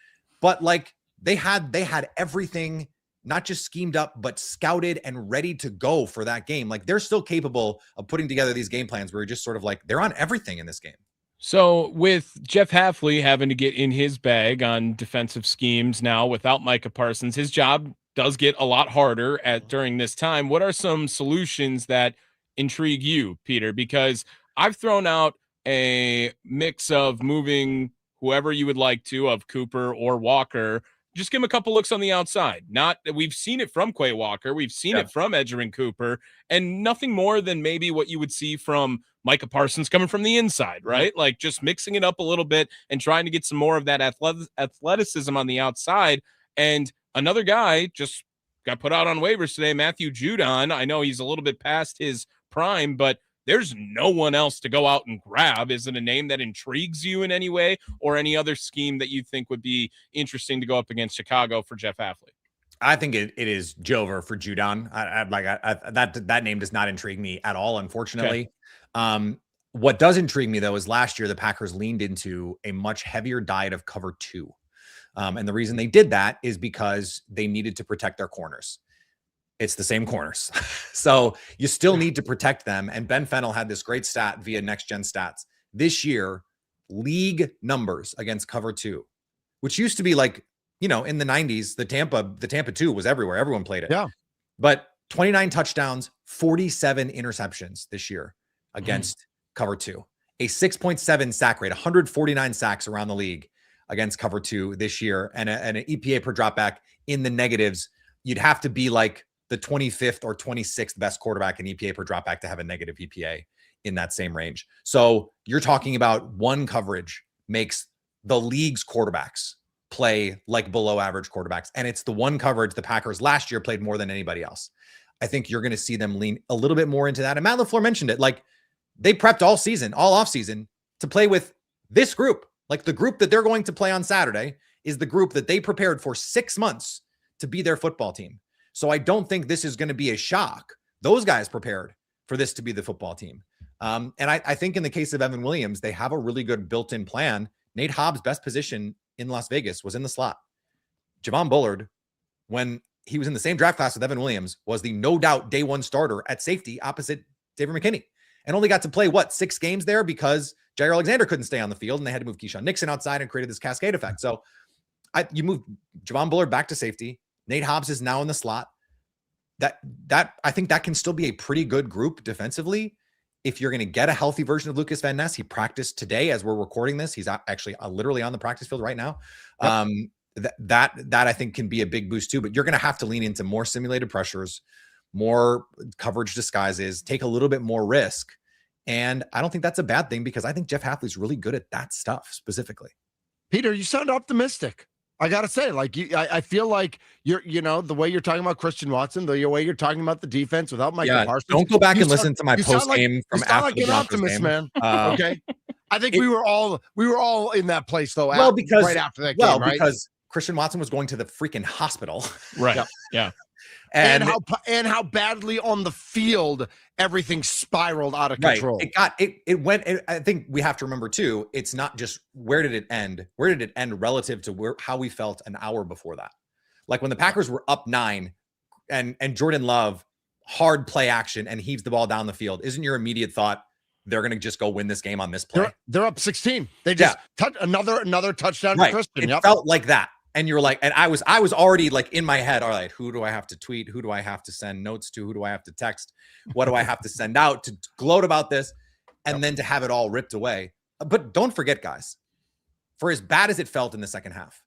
but like they had everything, not just schemed up, but scouted and ready to go for that game. Like they're still capable of putting together these game plans where you're just sort of like, they're on everything in this game. So with Jeff Hafley having to get in his bag on defensive schemes now without Micah Parsons, his job does get a lot harder during this time. What are some solutions that intrigue you, Peter? Because I've thrown out a mix of moving whoever you would like to, of Cooper or Walker. Just give him a couple looks on the outside. Not that we've seen it from Quay Walker. We've seen it from Edgerrin Cooper, and nothing more than maybe what you would see from Micah Parsons coming from the inside, right? Like just mixing it up a little bit and trying to get some more of that athleticism on the outside. And another guy just got put out on waivers today, Matthew Judon. I know he's a little bit past his prime, but there's no one else to go out and grab. Is it a name that intrigues you in any way, or any other scheme that you think would be interesting to go up against Chicago for Jeff Hafley? I think it is Jover for Judon. That name does not intrigue me at all, unfortunately. Okay. What does intrigue me, though, is last year the Packers leaned into a much heavier diet of cover 2. And the reason they did that is because they needed to protect their corners. It's the same corners. So you still need to protect them. And Ben Fennell had this great stat via Next Gen Stats. This year, league numbers against cover 2, which used to be like, in the 90s, the Tampa 2 was everywhere. Everyone played it. Yeah. But 29 touchdowns, 47 interceptions this year against cover 2. A 6.7 sack rate, 149 sacks around the league against cover 2 this year, and an EPA per dropback in the negatives. You'd have to be like the 25th or 26th best quarterback in EPA per dropback to have a negative EPA in that same range. So you're talking about one coverage makes the league's quarterbacks play like below average quarterbacks. And it's the one coverage the Packers last year played more than anybody else. I think you're going to see them lean a little bit more into that. And Matt LaFleur mentioned it. Like, they prepped all off season to play with this group. Like, the group that they're going to play on Saturday is the group that they prepared for 6 months to be their football team. So I don't think this is going to be a shock. Those guys prepared for this to be the football team. And I think in the case of Evan Williams, they have a really good built-in plan. Nate Hobbs' best position in Las Vegas was in the slot. Javon Bullard, when he was in the same draft class with Evan Williams, was the no doubt day one starter at safety opposite David McKinney, and only got to play 6 games there because Jair Alexander couldn't stay on the field and they had to move Keyshawn Nixon outside and created this cascade effect. So you moved Javon Bullard back to safety. Nate Hobbs is now in the slot. That I think that can still be a pretty good group defensively. If you're going to get a healthy version of Lucas Van Ness, he practiced today as we're recording this. He's actually literally on the practice field right now. Yep. That I think can be a big boost too, but you're going to have to lean into more simulated pressures, more coverage disguises, take a little bit more risk. And I don't think that's a bad thing, because I think Jeff Hafley's really good at that stuff specifically. Peter, you sound optimistic. I got to say, I feel like you're, the way you're talking about Christian Watson, the way you're talking about the defense without Micah Parsons. Don't go back and listen to my post game from after the Broncos game, man. Okay. I think we were all in that place though. Because right after that game, right? Because Christian Watson was going to the freaking hospital. Right. Yep. Yeah. And how badly on the field everything spiraled out of control. It went. I think we have to remember too, it's not just where did it end? Where did it end relative to how we felt an hour before that? Like when the Packers were up 9 and Jordan Love hard play action and heaves the ball down the field, isn't your immediate thought they're going to just go win this game on this play? They're up 16. They just another touchdown to Christian. It felt like that. And you were like, and I was already like in my head, all right, who do I have to tweet? Who do I have to send notes to? Who do I have to text? What do I have to send out to gloat about this? And then to have it all ripped away. But don't forget, guys, for as bad as it felt in the second half,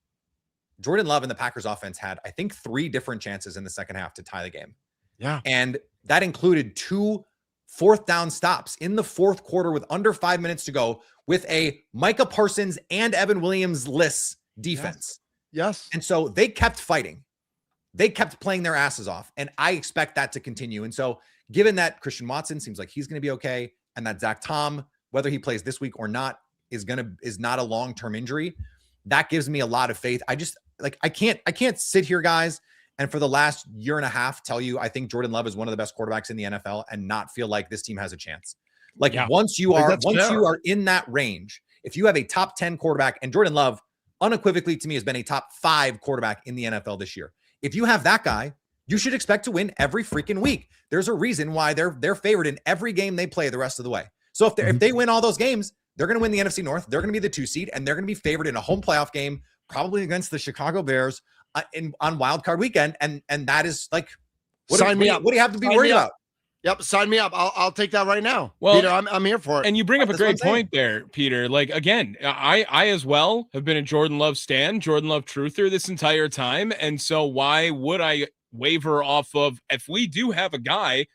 Jordan Love and the Packers offense had, I think, 3 different chances in the second half to tie the game. Yeah. And that included 2 fourth down stops in the fourth quarter with under 5 minutes to go with a Micah Parsons and Evan Williams-less defense. Yes. And so they kept fighting. They kept playing their asses off. And I expect that to continue. And so given that Christian Watson seems like he's going to be okay, and that Zach Tom, whether he plays this week or not, is not a long-term injury, that gives me a lot of faith. I can't sit here, guys, and for the last year and a half tell you I think Jordan Love is one of the best quarterbacks in the NFL and not feel like this team has a chance. Once you are in that range, if you have a top 10 quarterback, and Jordan Love unequivocally to me has been a top 5 quarterback in the NFL this year. If you have that guy, you should expect to win every freaking week. There's a reason why they're favored in every game they play the rest of the way. So if they win all those games, they're going to win the NFC North. They're going to be the 2 seed, and they're going to be favored in a home playoff game, probably against the Chicago Bears on Wild Card Weekend. And that is like, what do you have to be worried about? Yep, sign me up. I'll take that right now. Well, Peter, I'm here for it. And you bring up a great point there, Peter. Like, again, I as well have been a Jordan Love stan, Jordan Love truther this entire time. And so why would I waver off of, if we do have a guy,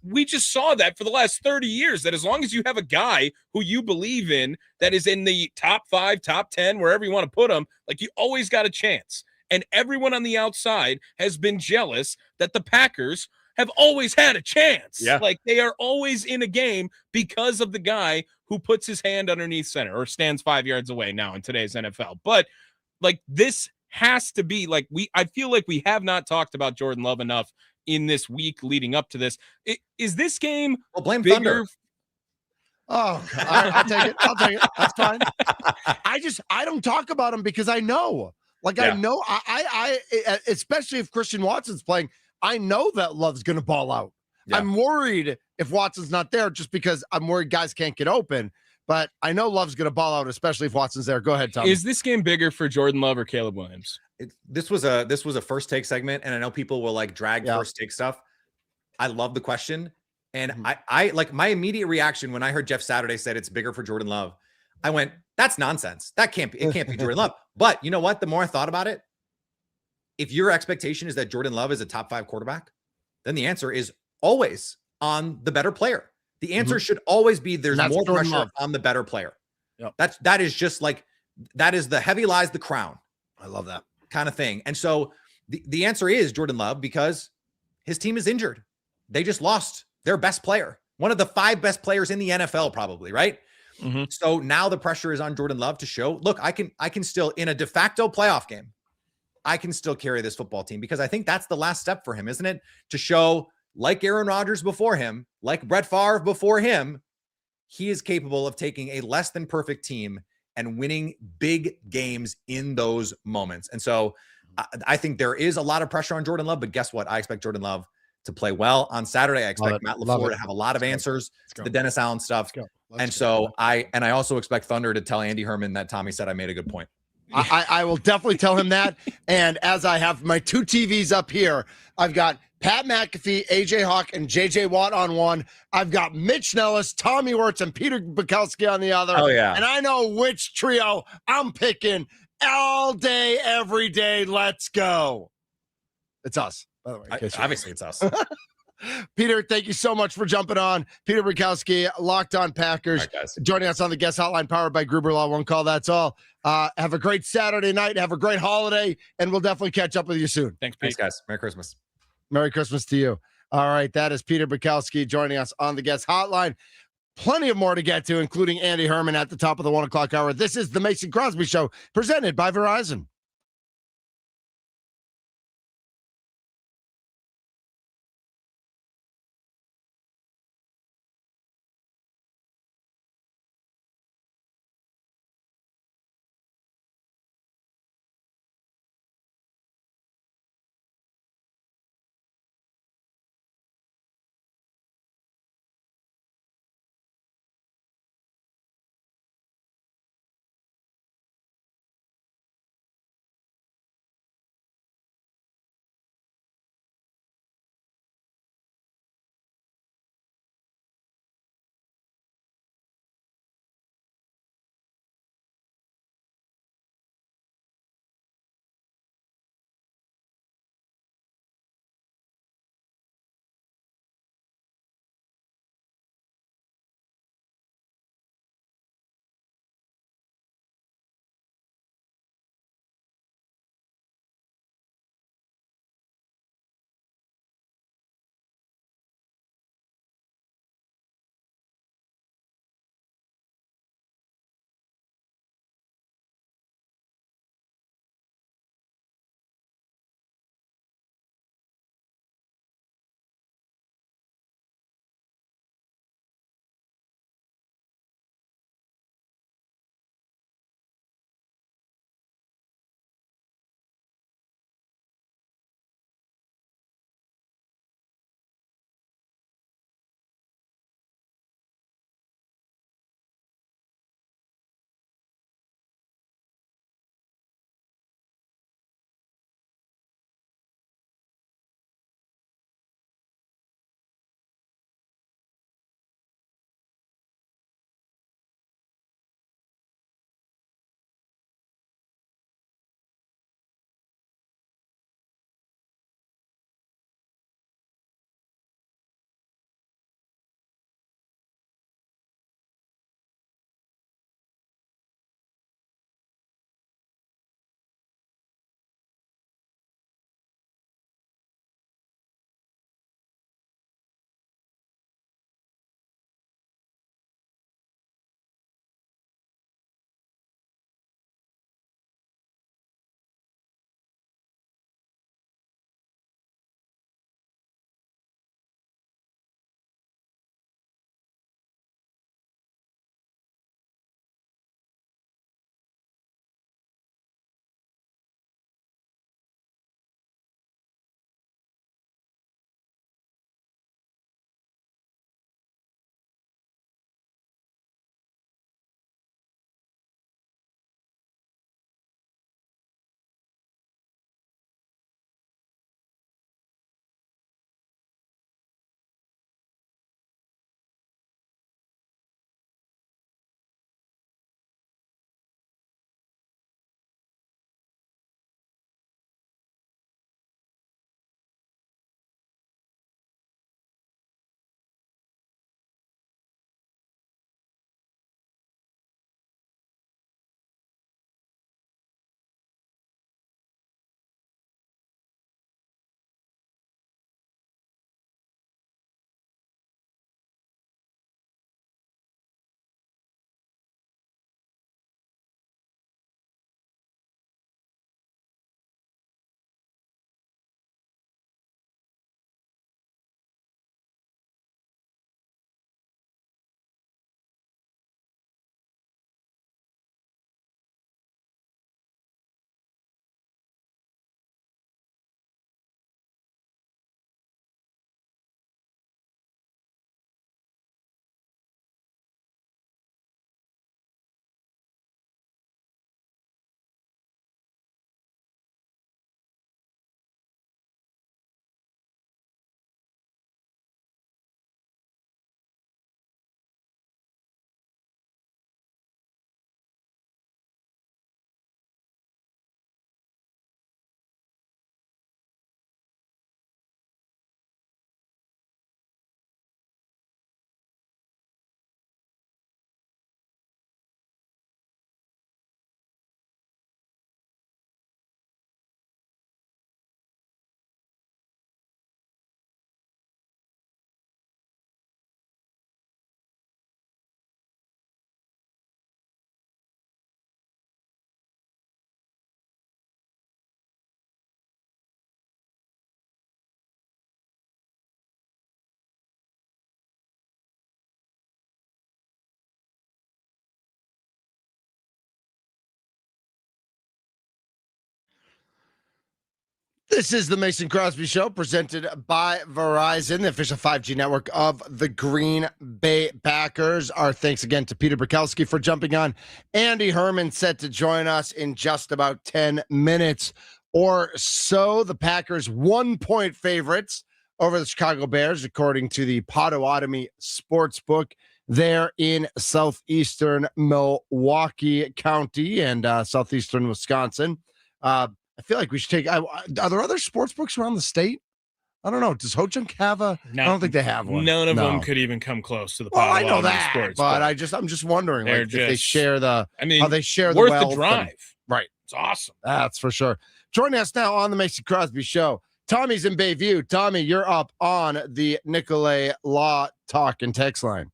we just saw that for the last 30 years, that as long as you have a guy who you believe in that is in the top 5, top 10, wherever you want to put him, like, you always got a chance. And everyone on the outside has been jealous that the Packers have always had a chance. Yeah. Like they are always in a game because of the guy who puts his hand underneath center or stands 5 yards away now in today's NFL. But like this has to be like I feel like we have not talked about Jordan Love enough in this week leading up to this. Is this game blame bigger? Thunder. Oh, God. All right, I'll take it. I'll take it. That's fine. I don't talk about him because I know. Like I know I especially if Christian Watson's playing, I know that Love's going to ball out. Yeah. I'm worried if Watson's not there just because I'm worried guys can't get open, but I know Love's going to ball out, especially if Watson's there. Go ahead, Tom. Is this game bigger for Jordan Love or Caleb Williams? This was a first take segment, and I know people will like drag first take stuff. I love the question. And I like my immediate reaction when I heard Jeff Saturday said it's bigger for Jordan Love. I went, that's nonsense. It can't be Jordan Love. But you know what? The more I thought about it, if your expectation is that Jordan Love is a top 5 quarterback, then the answer is always on the better player. The answer should always be there's more pressure on the better player. Yep. That is just like, that is the heavy lies the crown. I love that kind of thing. And so the answer is Jordan Love because his team is injured. They just lost their best player, one of the 5 best players in the NFL, probably, right? So now the pressure is on Jordan Love to show, look, I can still, in a de facto playoff game, I can still carry this football team, because I think that's the last step for him, isn't it? To show, like Aaron Rodgers before him, like Brett Favre before him, he is capable of taking a less than perfect team and winning big games in those moments. And so I think there is a lot of pressure on Jordan Love, but guess what? I expect Jordan Love to play well on Saturday. I expect Matt LaFleur to have a lot of answers to the Dennis Allen stuff. And so I also expect Thunder to tell Andy Herman that Tommy said I made a good point. I will definitely tell him that. And as I have my 2 TVs up here, I've got Pat McAfee, AJ Hawk, and JJ Watt on one. I've got Mitch Nellis, Tommy Wirtz, and Peter Bukowski on the other. Oh, yeah. And I know which trio I'm picking all day, every day. Let's go. It's us, by the way. Obviously, it's us. Peter, thank you so much for jumping on. Peter Bukowski, Locked On Packers, joining us on the guest hotline powered by Gruber Law. One call, that's all. Have a great Saturday night. Have a great holiday, and we'll definitely catch up with you soon. Thanks, guys. Merry Christmas. Merry Christmas to you. All right, that is Peter Bukowski joining us on the guest hotline. Plenty of more to get to, including Andy Herman at the top of the 1 o'clock hour. This is the Mason Crosby Show, presented by Verizon. This is the Mason Crosby Show, presented by Verizon, the official 5G network of the Green Bay Packers. Our thanks again to Peter Bukowski for jumping on. Andy Herman set to join us in just about 10 minutes or so. The Packers 1-point favorites over the Chicago Bears, according to the Potawatomi Sportsbook there in southeastern Milwaukee County and southeastern Wisconsin. I feel like we should take. Are there other sports books around the state? I don't know. Does Ho-Chunk have a? No, I don't think they have one. None of them could even come close to the. Well, I know Potawatomi that, sports but book. I'm just wondering, like, if they share the. I mean, how they share the worth wealth the drive. Right, it's awesome. That's for sure. Joining us now on the Mason Crosby Show. Tommy's in Bayview. Tommy, you're up on the Nicolay Law Talk and Text line.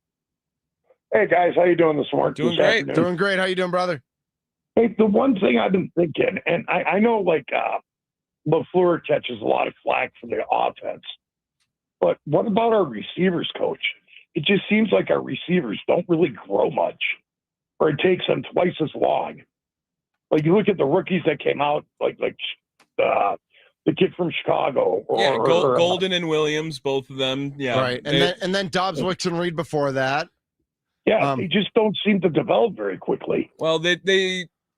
Hey guys, how you doing this morning? Doing great. Doing great. How you doing, brother? Hey, the one thing I've been thinking, and I know like LaFleur catches a lot of flack for the offense, but what about our receivers coach? It just seems like our receivers don't really grow much, or it takes them twice as long. Like you look at the rookies that came out, like the kid from Chicago, or Golden and Williams, both of them. Yeah, right. And then Dobbs, Wixon, Reed before that. Yeah, they just don't seem to develop very quickly. Well,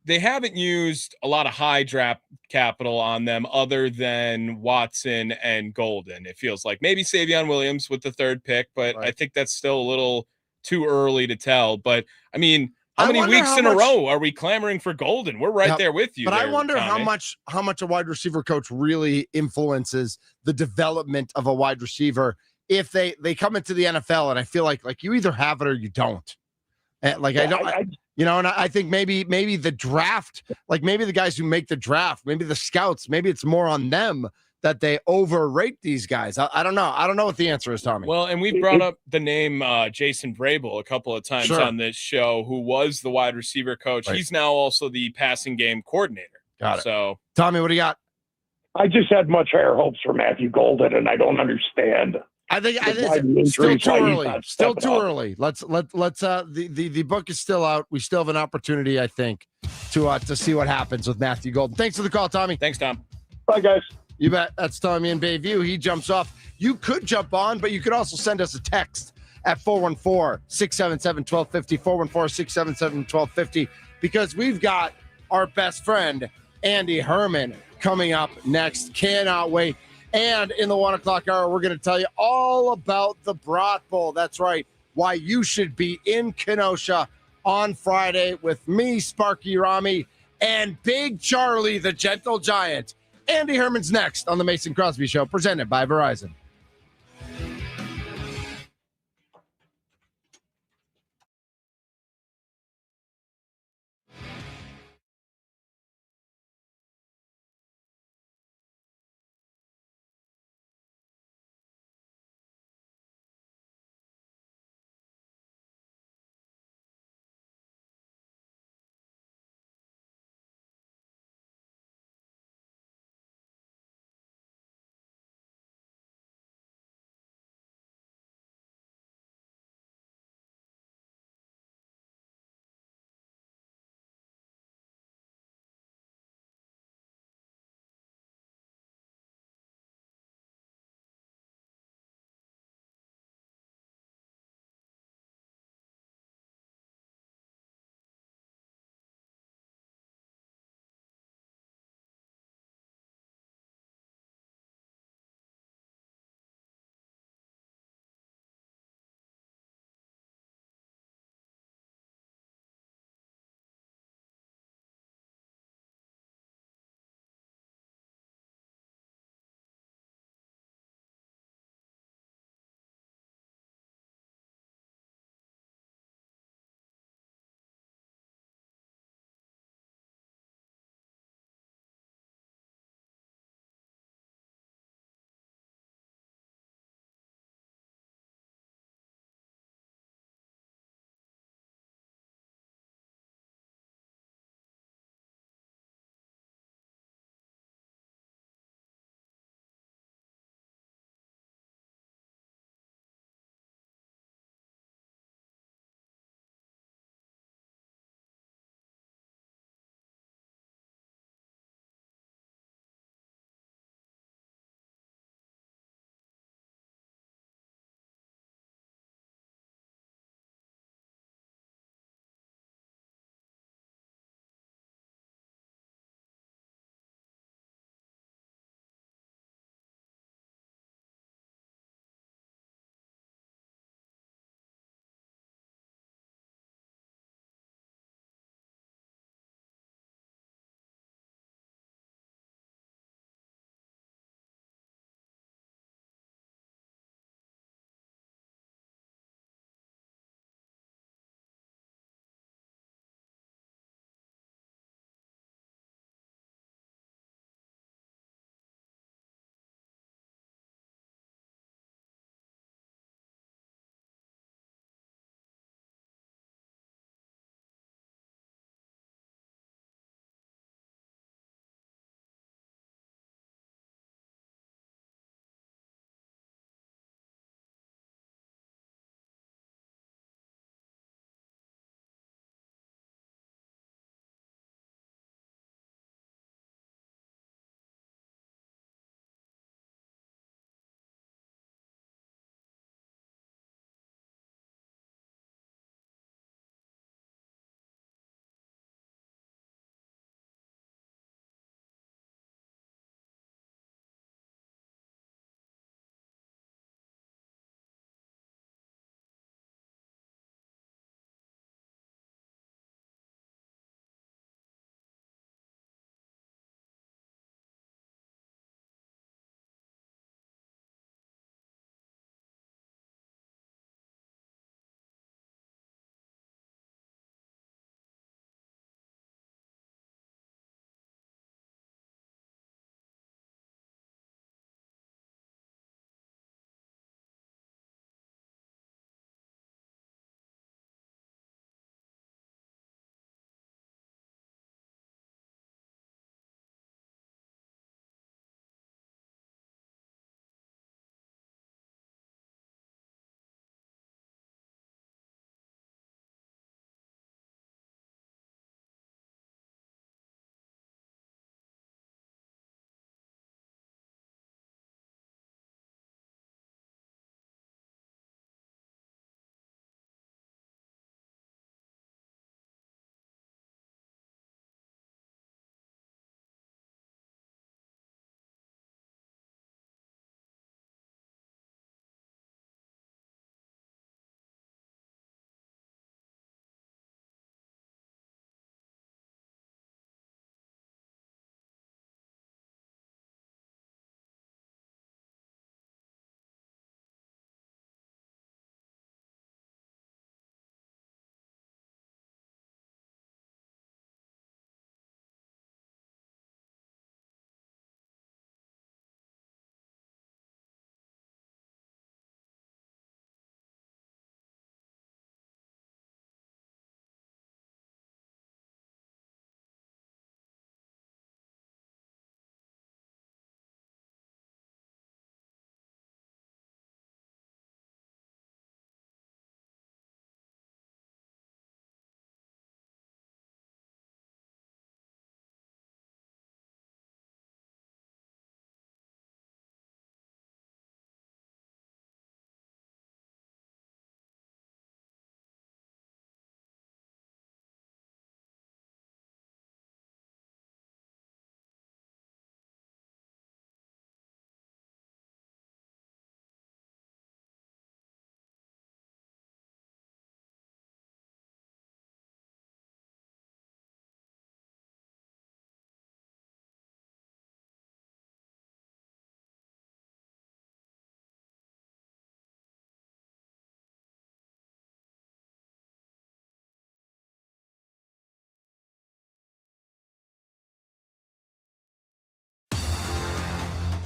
they haven't used a lot of high draft capital on them other than Watson and Golden. It feels like maybe Savion Williams with the third pick, but I think that's still a little too early to tell. But I mean, how many weeks in a row are we clamoring for Golden? We're right there with you. But there, I wonder Tommy. how much a wide receiver coach really influences the development of a wide receiver if they come into the NFL, and I feel like you either have it or you don't. And like I don't. And I think maybe the draft, like maybe the guys who make the draft, maybe the scouts, maybe it's more on them that they overrate these guys. I don't know. I don't know what the answer is, Tommy. Well, and we've brought up the name Jason Vrabel a couple of times on this show, who was the wide receiver coach. Right. He's now also the passing game coordinator. Got it. So, Tommy, what do you got? I just had much higher hopes for Matthew Golden, and I don't understand. I think it's still too early. Still too early. Let's the book is still out. We still have an opportunity, I think, to see what happens with Matthew Golden. Thanks for the call, Tommy. Thanks, Tom. Bye, guys. You bet. That's Tommy in Bayview. He jumps off. You could jump on, but you could also send us a text at 414-677-1250, 414-677-1250, because we've got our best friend, Andy Herman, coming up next. Cannot wait. And in the 1 o'clock hour, we're going to tell you all about the Brat Bowl. That's right. Why you should be in Kenosha on Friday with me, Sparky Rami, and Big Charlie, the Gentle Giant. Andy Herman's next on the Mason Crosby Show, presented by Verizon.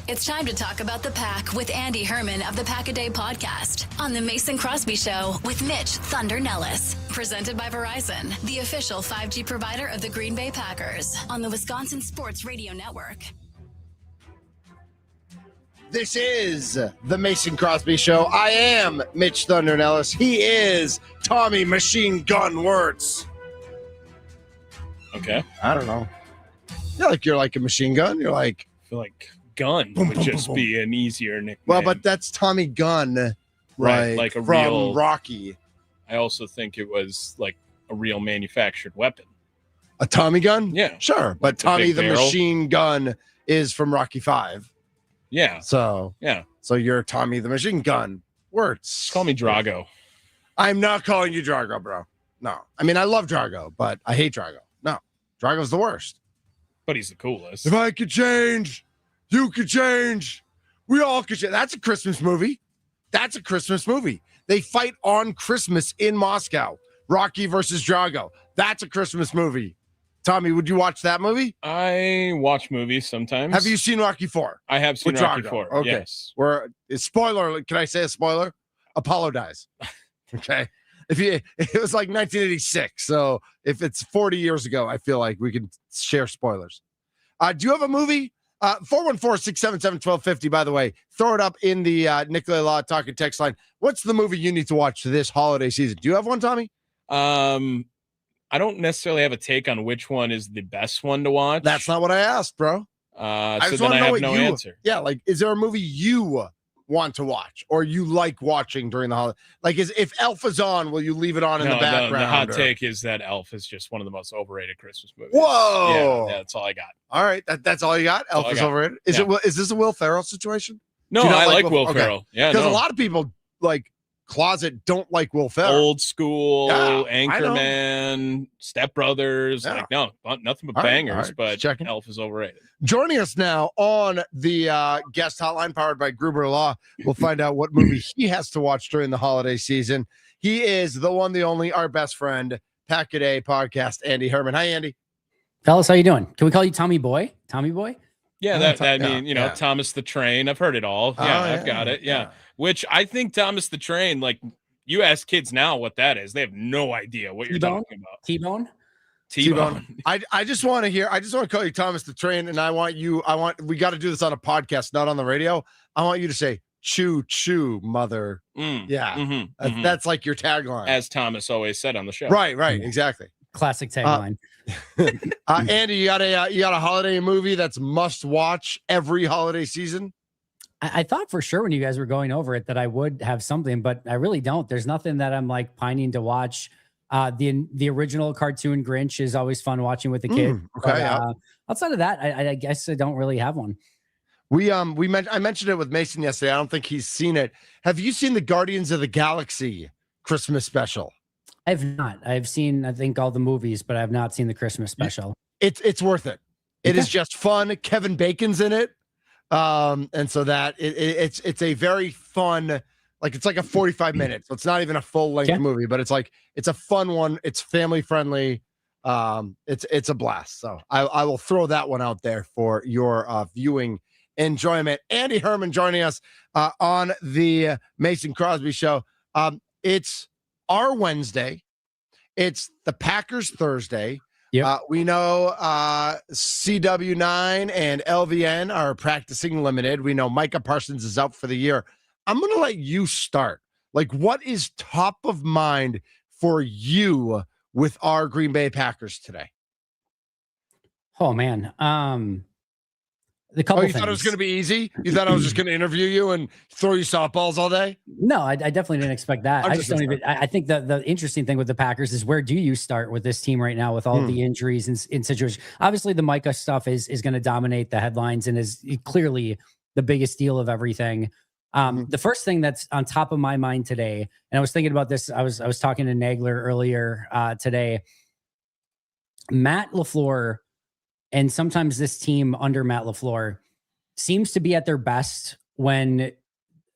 It's time to talk about the Pack with Andy Herman of the Pack-A-Day podcast on the Mason Crosby Show with Mitch Thunder Nellis. Presented by Verizon, the official 5G provider of the Green Bay Packers on the Wisconsin Sports Radio Network. This is the Mason Crosby Show. I am Mitch Thunder Nellis. He is Tommy Machine Gun Wirtz. Okay. I don't know. You're like a machine gun. You're like, I feel like Gun Boom, would boom, just boom, be an easier nickname. well, but that's Tommy Gunn, Right, like a from real- Rocky. I also think it was like a real manufactured weapon. A Tommy gun? Yeah. Sure. But The Tommy big the barrel. Machine Gun is from Rocky 5. Yeah. So Yeah. you're Tommy the Machine Gun Wirtz. Just call me Drago. I'm not calling you Drago, bro. No. I mean, I love Drago, but I hate Drago. No. Drago's the worst. But he's the coolest. If I could change, you could change. We all could change. That's a Christmas movie. That's a Christmas movie. They fight on Christmas in Moscow. Rocky versus Drago. That's a Christmas movie. Tommy, would you watch that movie? I watch movies sometimes. Have you seen Rocky 4? I have seen with Rocky Drago? 4. Okay. Yes. Where spoiler, can I say a spoiler? Apollo dies. Okay. It was like 1986. So if it's 40 years ago, I feel like we can share spoilers. Do you have a movie? 414-677-1250, by the way. Throw it up in the Nicolay Law Talking text line. What's the movie you need to watch this holiday season? Do you have one, Tommy? I don't necessarily have a take on which one is the best one to watch. That's not what I asked, bro. So just then wanna I know have what no you- answer. Yeah, like, is there a movie you want to watch or you like watching during the holiday? Like, if Elf is on, will you leave it on in the background? The hot or- take is that Elf is just one of the most overrated Christmas movies. Whoa. Yeah, that's all I got. All right, that's all you got? all Elf I is got. overrated? Yeah. Is this a Will Ferrell situation? No, Do you not I like like Will- Will okay. Ferrell. Yeah, Because no. a lot of people, like, closet don't like Will Ferrell. Old school, Yeah, I Anchorman, Step Brothers. Yeah. Like, no, nothing but All right, bangers, all right, but just checking. Elf is overrated. Joining us now on the guest hotline powered by Gruber Law, we'll find out what movie he has to watch during the holiday season. He is the one, the only, our best friend, Pack-A-Day podcast, Andy Herman. Hi, Andy. Fellas, how you doing? Can we call you Tommy Boy? Tommy Boy? Yeah, yeah. Thomas the Train. I've heard it all. Oh, Yeah, I've got it. Yeah. Which I think Thomas the Train, like, you ask kids now what that is, they have no idea what you're T-Bone? talking about. T-Bone? T-Bone. I just want to call you Thomas the Train, and we got to do this on a podcast, not on the radio. I want you to say, choo choo, mother. Yeah. Mhm. That's like your tagline. As Thomas always said on the show. Right, exactly. Classic tagline. Andy, you got a holiday movie that's must watch every holiday season? I thought for sure when you guys were going over it that I would have something, but I really don't. There's nothing that I'm like pining to watch. The original cartoon Grinch is always fun watching with the kid. Okay, But, outside of that, I guess I don't really have one. I mentioned it with Mason yesterday. I don't think he's seen it. Have you seen the Guardians of the Galaxy Christmas special? I've not. I've seen, I think, all the movies, but I've not seen the Christmas special. It's worth it. It Okay. is just fun. Kevin Bacon's in it. And so that it's a very fun, like, it's like a 45 minutes. So it's not even a full length Okay. movie, but it's a fun one. It's family friendly. It's a blast. So I will throw that one out there for your viewing enjoyment. Andy Herman joining us on the Mason Crosby Show. It's our Wednesday. It's the Packers Thursday. Yep. We know CW9 and LVN are practicing limited. We know Micah Parsons is out for the year. I'm going to let you start. Like, what is top of mind for you with our Green Bay Packers today? Oh man. The couple You thought it was going to be easy? You thought I was just going to interview you and throw you softballs all day? No, I definitely didn't expect that. I'm I just just don't even. I think the interesting thing with the Packers is where do you start with this team right now with all the injuries and in situation? Obviously, the Micah stuff is going to dominate the headlines and is clearly the biggest deal of everything. The first thing that's on top of my mind today, and I was thinking about this. I was talking to Nagler earlier today. Matt LaFleur, and sometimes this team under Matt LaFleur seems to be at their best when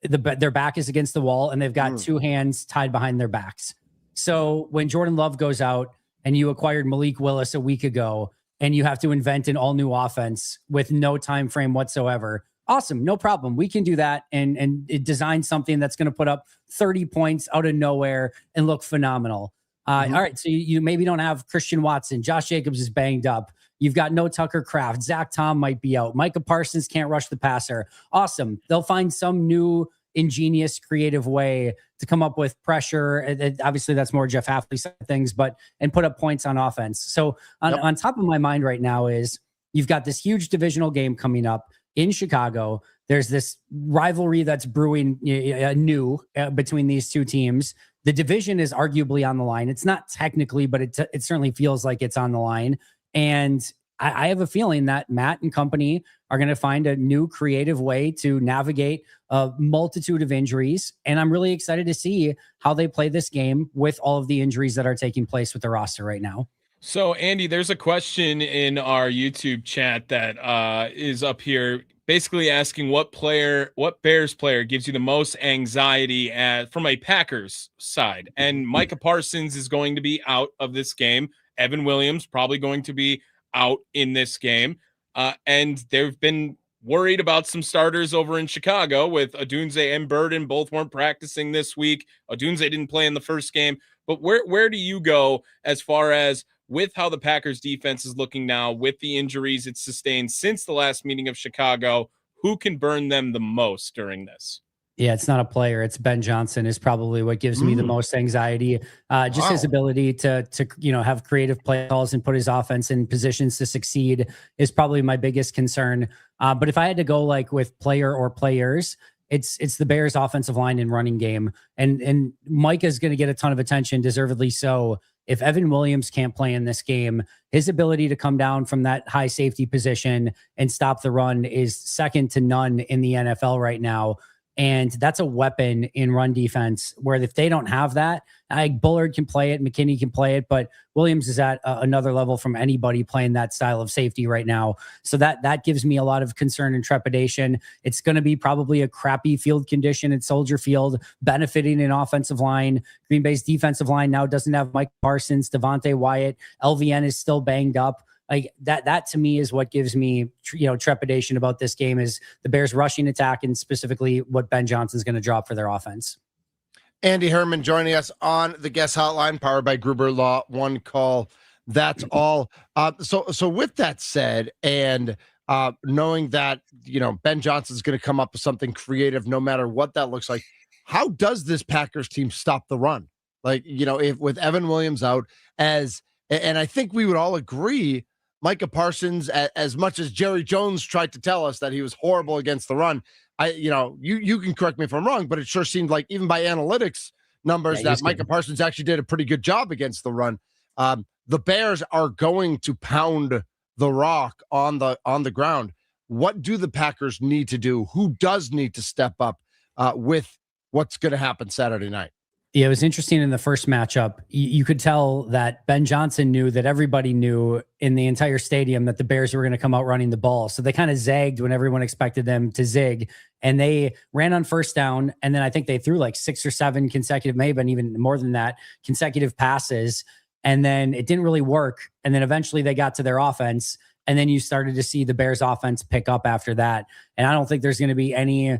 their back is against the wall and they've got two hands tied behind their backs. So when Jordan Love goes out and you acquired Malik Willis a week ago and you have to invent an all new offense with no time frame whatsoever, Awesome. No problem. We can do that and design something that's going to put up 30 points out of nowhere and look phenomenal. All right. So you maybe don't have Christian Watson. Josh Jacobs is banged up. You've got no Tucker Kraft. Zach Tom might be out. Micah Parsons can't rush the passer. Awesome. They'll find some new ingenious, creative way to come up with pressure. And obviously, that's more Jeff Hafley side of things, and put up points on offense. So on top of my mind right now is you've got this huge divisional game coming up in Chicago. There's this rivalry that's brewing new between these two teams. The division is arguably on the line. It's not technically, but it certainly feels like it's on the line. And I have a feeling that Matt and company are going to find a new creative way to navigate a multitude of injuries. And I'm really excited to see how they play this game with all of the injuries that are taking place with the roster right now. So, Andy, there's a question in our YouTube chat that is up here, basically asking what Bears player gives you the most anxiety from a Packers side. And Micah Parsons is going to be out of this game. Evan Williams probably going to be out in this game. And they've been worried about some starters over in Chicago with Odunze and Burden. Both weren't practicing this week. Odunze didn't play in the first game. But where do you go as far as with how the Packers defense is looking now, with the injuries it's sustained since the last meeting of Chicago? Who can burn them the most during this? Yeah, it's not a player. It's Ben Johnson is probably what gives me the most anxiety. Just his ability to have creative play calls and put his offense in positions to succeed is probably my biggest concern. But if I had to go like with player or players, it's the Bears offensive line and running game. And Micah is going to get a ton of attention, deservedly so. If Evan Williams can't play in this game, his ability to come down from that high safety position and stop the run is second to none in the NFL right now. And that's a weapon in run defense where if they don't have that, Bullard can play it, McKinney can play it, but Williams is at another level from anybody playing that style of safety right now. So that gives me a lot of concern and trepidation. It's going to be probably a crappy field condition at Soldier Field, benefiting an offensive line. Green Bay's defensive line now doesn't have Mike Parsons, Devontae Wyatt. LVN is still banged up. Like that to me is what gives me, trepidation about this game is the Bears rushing attack and specifically what Ben Johnson's going to drop for their offense. Andy Herman joining us on the guest hotline, powered by Gruber Law. One call. That's all. So with that said, and knowing that, Ben Johnson's going to come up with something creative, no matter what that looks like. How does this Packers team stop the run? Like, if with Evan Williams out and I think we would all agree, Micah Parsons, as much as Jerry Jones tried to tell us that he was horrible against the run, you can correct me if I'm wrong, but it sure seemed like even by analytics numbers that Micah Parsons actually did a pretty good job against the run. The Bears are going to pound the rock on the ground. What do the Packers need to do? Who does need to step up with what's going to happen Saturday night? Yeah, it was interesting in the first matchup. You could tell that Ben Johnson knew that everybody knew in the entire stadium that the Bears were going to come out running the ball. So they kind of zagged when everyone expected them to zig. And they ran on first down. And then I think they threw like 6 or 7 consecutive, maybe even more than that, consecutive passes. And then it didn't really work. And then eventually they got to their offense. And then you started to see the Bears offense pick up after that. And I don't think there's going to be any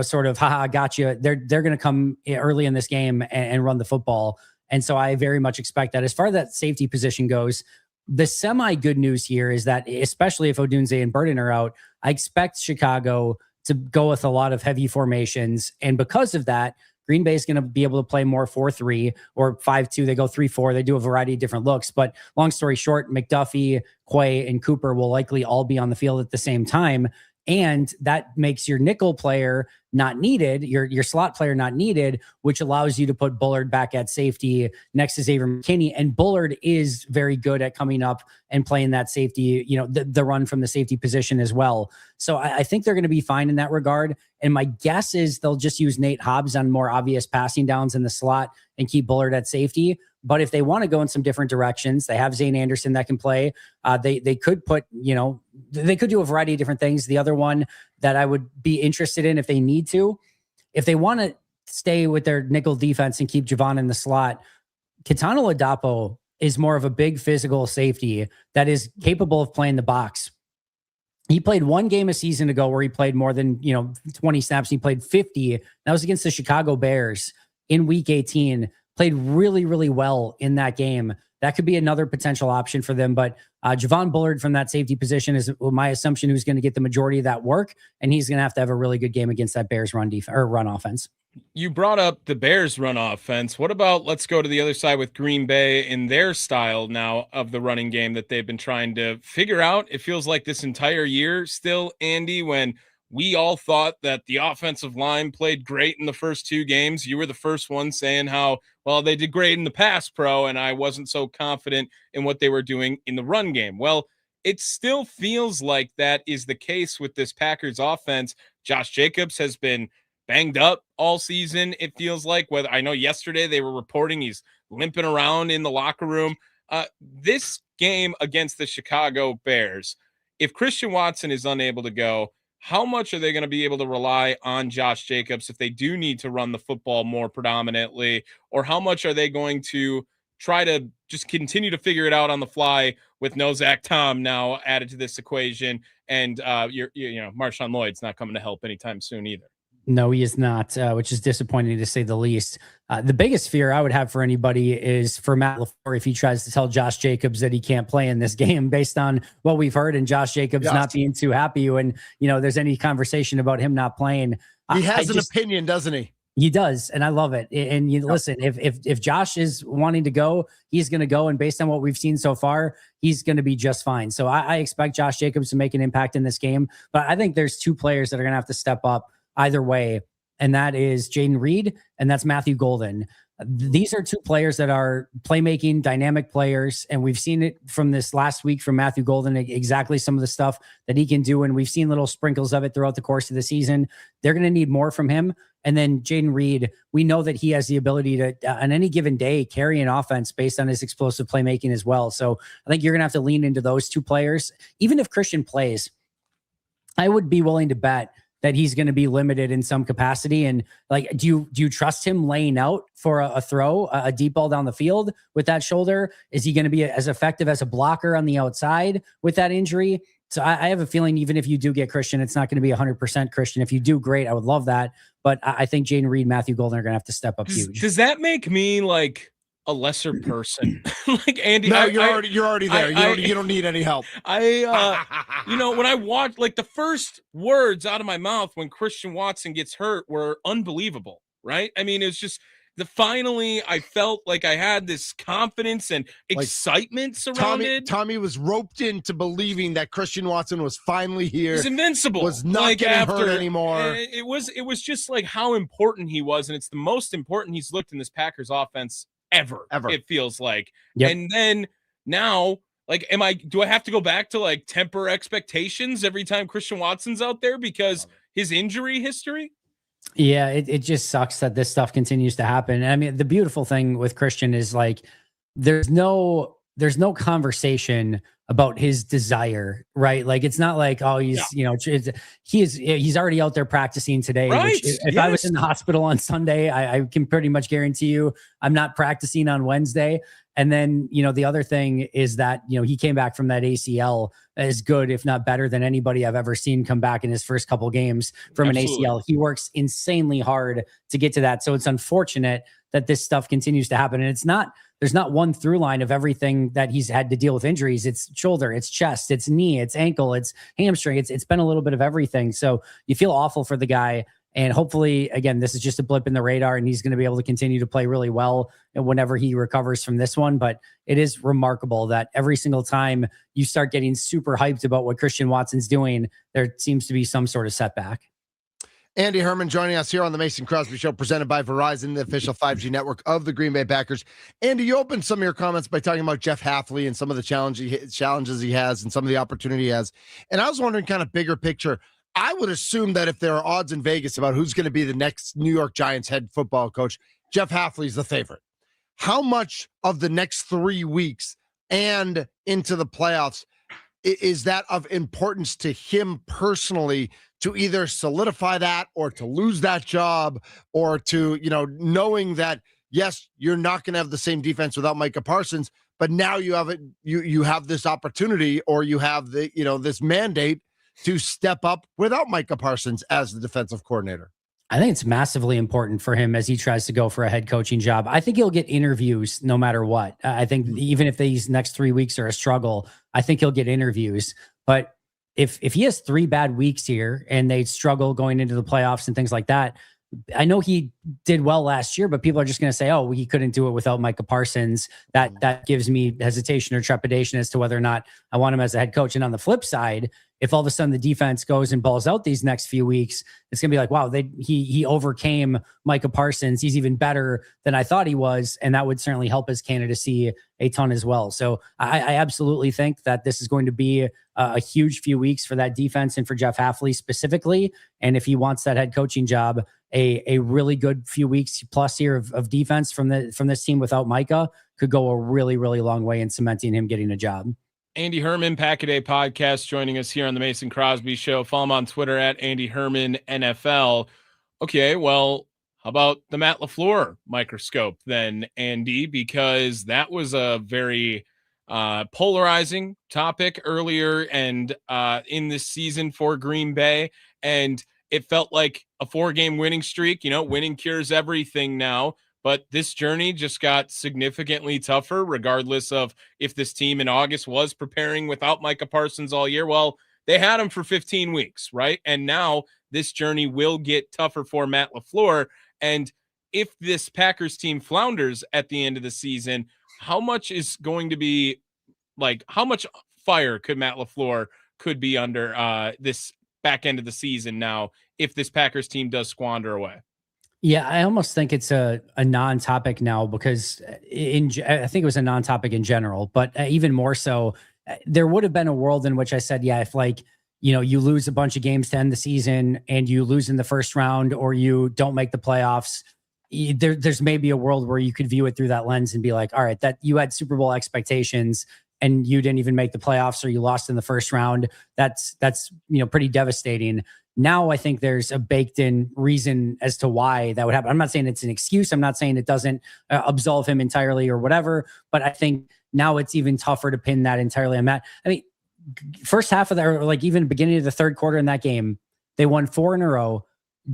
sort of, haha, got you. They're going to come early in this game and run the football. And so I very much expect that. As far as that safety position goes, the semi-good news here is that, especially if Odunze and Burden are out, I expect Chicago to go with a lot of heavy formations. And because of that, Green Bay is going to be able to play more 4-3 or 5-2. They go 3-4. They do a variety of different looks. But long story short, McDuffie, Quay, and Cooper will likely all be on the field at the same time. And that makes your nickel player not needed, your slot player not needed, which allows you to put Bullard back at safety next to Xavier McKinney. And Bullard is very good at coming up and playing that safety, the run from the safety position as well. So I think they're going to be fine in that regard. And my guess is they'll just use Nate Hobbs on more obvious passing downs in the slot and keep Bullard at safety. But if they want to go in some different directions, they have Zane Anderson that can play. They could put, they could do a variety of different things. The other one that I would be interested in if they need to, if they want to stay with their nickel defense and keep Javon in the slot, Kitano Ladapo is more of a big physical safety that is capable of playing the box. He played one game a season ago where he played more than 20 snaps. He played 50. That was against the Chicago Bears in Week 18. Played really, really well in that game. That could be another potential option for them. But Javon Bullard from that safety position is my assumption who's going to get the majority of that work, and he's going to have a really good game against that Bears run offense. You brought up the Bears run offense. What about, let's go to the other side with Green Bay in their style now of the running game that they've been trying to figure out. It feels like this entire year still, Andy, when we all thought that the offensive line played great in the first 2 games. You were the first one saying how, well, they did great in the pass pro, and I wasn't so confident in what they were doing in the run game. Well, it still feels like that is the case with this Packers offense. Josh Jacobs has been banged up all season, it feels like. Whether I know yesterday they were reporting he's limping around in the locker room. This game against the Chicago Bears, if Christian Watson is unable to go, how much are they going to be able to rely on Josh Jacobs if they do need to run the football more predominantly? Or how much are they going to try to just continue to figure it out on the fly with no Zach Tom now added to this equation? And Marshawn Lloyd's not coming to help anytime soon either. No, he is not, which is disappointing to say the least. The biggest fear I would have for anybody is for Matt LaFleur if he tries to tell Josh Jacobs that he can't play in this game based on what we've heard and Josh Jacobs not being too happy when, there's any conversation about him not playing. He has an opinion, doesn't he? He does, and I love it. And listen, if Josh is wanting to go, he's going to go. And based on what we've seen so far, he's going to be just fine. So I expect Josh Jacobs to make an impact in this game. But I think there's 2 players that are going to have to step up either way, and that is Jaden Reed and that's Matthew Golden. These are 2 players that are playmaking, dynamic players, and we've seen it from this last week from Matthew Golden, exactly some of the stuff that he can do, and we've seen little sprinkles of it throughout the course of the season. They're going to need more from him. And then Jaden Reed, we know that he has the ability to, on any given day, carry an offense based on his explosive playmaking as well. So I think you're going to have to lean into those 2 players. Even if Christian plays, I would be willing to bet that he's going to be limited in some capacity. And do you trust him laying out for a throw, a deep ball down the field with that shoulder? Is he going to be as effective as a blocker on the outside with that injury? So I have a feeling even if you do get Christian, it's not going to be 100% Christian. If you do, great. I would love that. But I think Jaden Reed, Matthew Golden are going to have to step up huge. Does that make me like a lesser person? Like Andy, no, you're already there. You don't need any help. When I watched, like, the first words out of my mouth when Christian Watson gets hurt were unbelievable, right? I mean, it's just finally I felt like I had this confidence and excitement surrounded. Tommy was roped into believing that Christian Watson was finally here. He's invincible. Was not getting hurt anymore. It was just like how important he was, and it's the most important he's looked in this Packers offense ever. It feels like. Yep. And then now, like, do I have to go back to like temper expectations every time Christian Watson's out there because his injury history? Yeah, it just sucks that this stuff continues to happen. And I mean, the beautiful thing with Christian is like there's no conversation about his desire, right? Like it's not like, oh, he's he's already out there practicing today. Right. Which if I was in the hospital on Sunday, I can pretty much guarantee you I'm not practicing on Wednesday. And then, the other thing is that, he came back from that ACL as good, if not better than anybody I've ever seen come back in his first couple games from an ACL. He works insanely hard to get to that. So it's unfortunate that this stuff continues to happen. And there's not one through line of everything that he's had to deal with injuries. It's shoulder, it's chest, it's knee, it's ankle, it's hamstring. It's been a little bit of everything. So you feel awful for the guy. And hopefully, again, this is just a blip in the radar and he's going to be able to continue to play really well whenever he recovers from this one. But it is remarkable that every single time you start getting super hyped about what Christian Watson's doing, there seems to be some sort of setback. Andy Herman joining us here on the Mason Crosby Show, presented by Verizon, the official 5G network of the Green Bay Packers. Andy, you opened some of your comments by talking about Jeff Hafley and some of the challenges he has and some of the opportunity he has. And I was wondering, kind of bigger picture, I would assume that if there are odds in Vegas about who's going to be the next New York Giants head football coach, Jeff Hafley's the favorite. How much of the next 3 weeks and into the playoffs is that of importance to him personally to either solidify that or to lose that job or to, knowing that, yes, you're not going to have the same defense without Micah Parsons, but now you have it, you have this opportunity or you have the, this mandate to step up without Micah Parsons as the defensive coordinator? I think it's massively important for him as he tries to go for a head coaching job. I think he'll get interviews no matter what. I think even if these next 3 weeks are a struggle, I think he'll get interviews. But if he has 3 bad weeks here and they struggle going into the playoffs and things like that, I know he did well last year, but people are just going to say, oh, he couldn't do it without Micah Parsons. That gives me hesitation or trepidation as to whether or not I want him as a head coach. And on the flip side, if all of a sudden the defense goes and balls out these next few weeks, it's going to be like, wow, he overcame Micah Parsons. He's even better than I thought he was. And that would certainly help his candidacy a ton as well. So I absolutely think that this is going to be a huge few weeks for that defense and for Jeff Hafley specifically. And if he wants that head coaching job, a really good few weeks plus here of defense from this team without Micah could go a really, really long way in cementing him getting a job. Andy Herman, Pack-A-Day Podcast, joining us here on the Mason Crosby Show. Follow him on Twitter at Andy Herman NFL. Okay, well, how about the Matt LaFleur microscope then, Andy? Because that was a very polarizing topic earlier and in this season for Green Bay. And it felt like a 4-game winning streak. Winning cures everything now. But this journey just got significantly tougher, regardless of if this team in August was preparing without Micah Parsons all year. Well, they had him for 15 weeks, right? And now this journey will get tougher for Matt LaFleur. And if this Packers team flounders at the end of the season, how much is going to be how much fire could Matt LaFleur could be under this back end of the season now if this Packers team does squander away? Yeah, I almost think it's a non-topic now because I think it was a non-topic in general, but even more so, there would have been a world in which I said, yeah, if you lose a bunch of games to end the season and you lose in the first round or you don't make the playoffs, there's maybe a world where you could view it through that lens and be like, all right, that you had Super Bowl expectations and you didn't even make the playoffs or you lost in the first round. That's pretty devastating. Now I think there's a baked in reason as to why that would happen. I'm not saying it's an excuse. I'm not saying it doesn't absolve him entirely or whatever, but I think now it's even tougher to pin that entirely on Matt. I mean, first half of that, or even beginning of the third quarter in that game, they won 4 in a row.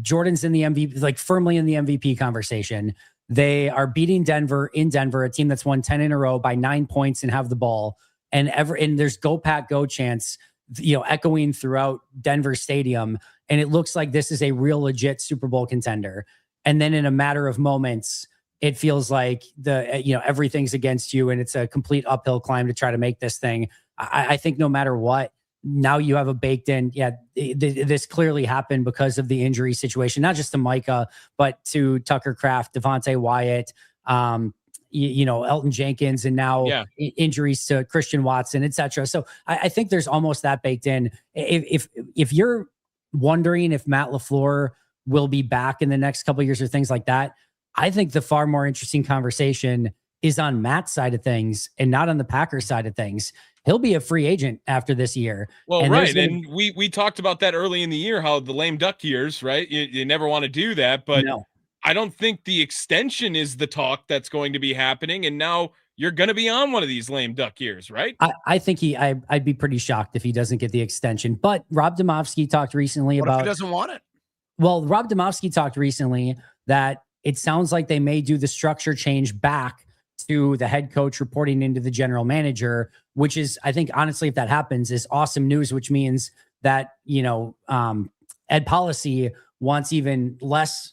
Jordan's in the MVP, firmly in the MVP conversation. They are beating Denver in Denver, a team that's won 10 in a row by 9 points and have the ball. And there's go Pack go chants, echoing throughout Denver Stadium. And it looks like this is a real legit Super Bowl contender. And then in a matter of moments, it feels like everything's against you and it's a complete uphill climb to try to make this thing. I think no matter what, now you have a baked in. Yeah, this clearly happened because of the injury situation, not just to Micah, but to Tucker Kraft, Devontae Wyatt, Elton Jenkins, and now injuries to Christian Watson, etc. So I think there's almost that baked in. If you're wondering if Matt LaFleur will be back in the next couple of years or things like that, I think the far more interesting conversation is on Matt's side of things and not on the Packers side of things. He'll be a free agent after this year. Well, right. And we talked about that early in the year, how the lame duck years, right? You never want to do that, but no. I don't think the extension is the talk that's going to be happening. And now you're going to be on one of these lame duck years, right? I think I'd be pretty shocked if he doesn't get the extension. But Rob Demovsky talked recently what about if he doesn't want it. Well, Rob Demovsky talked recently that it sounds like they may do the structure change back to the head coach reporting into the general manager, which is, I think, honestly, if that happens, is awesome news, which means that, Ed Policy wants even less,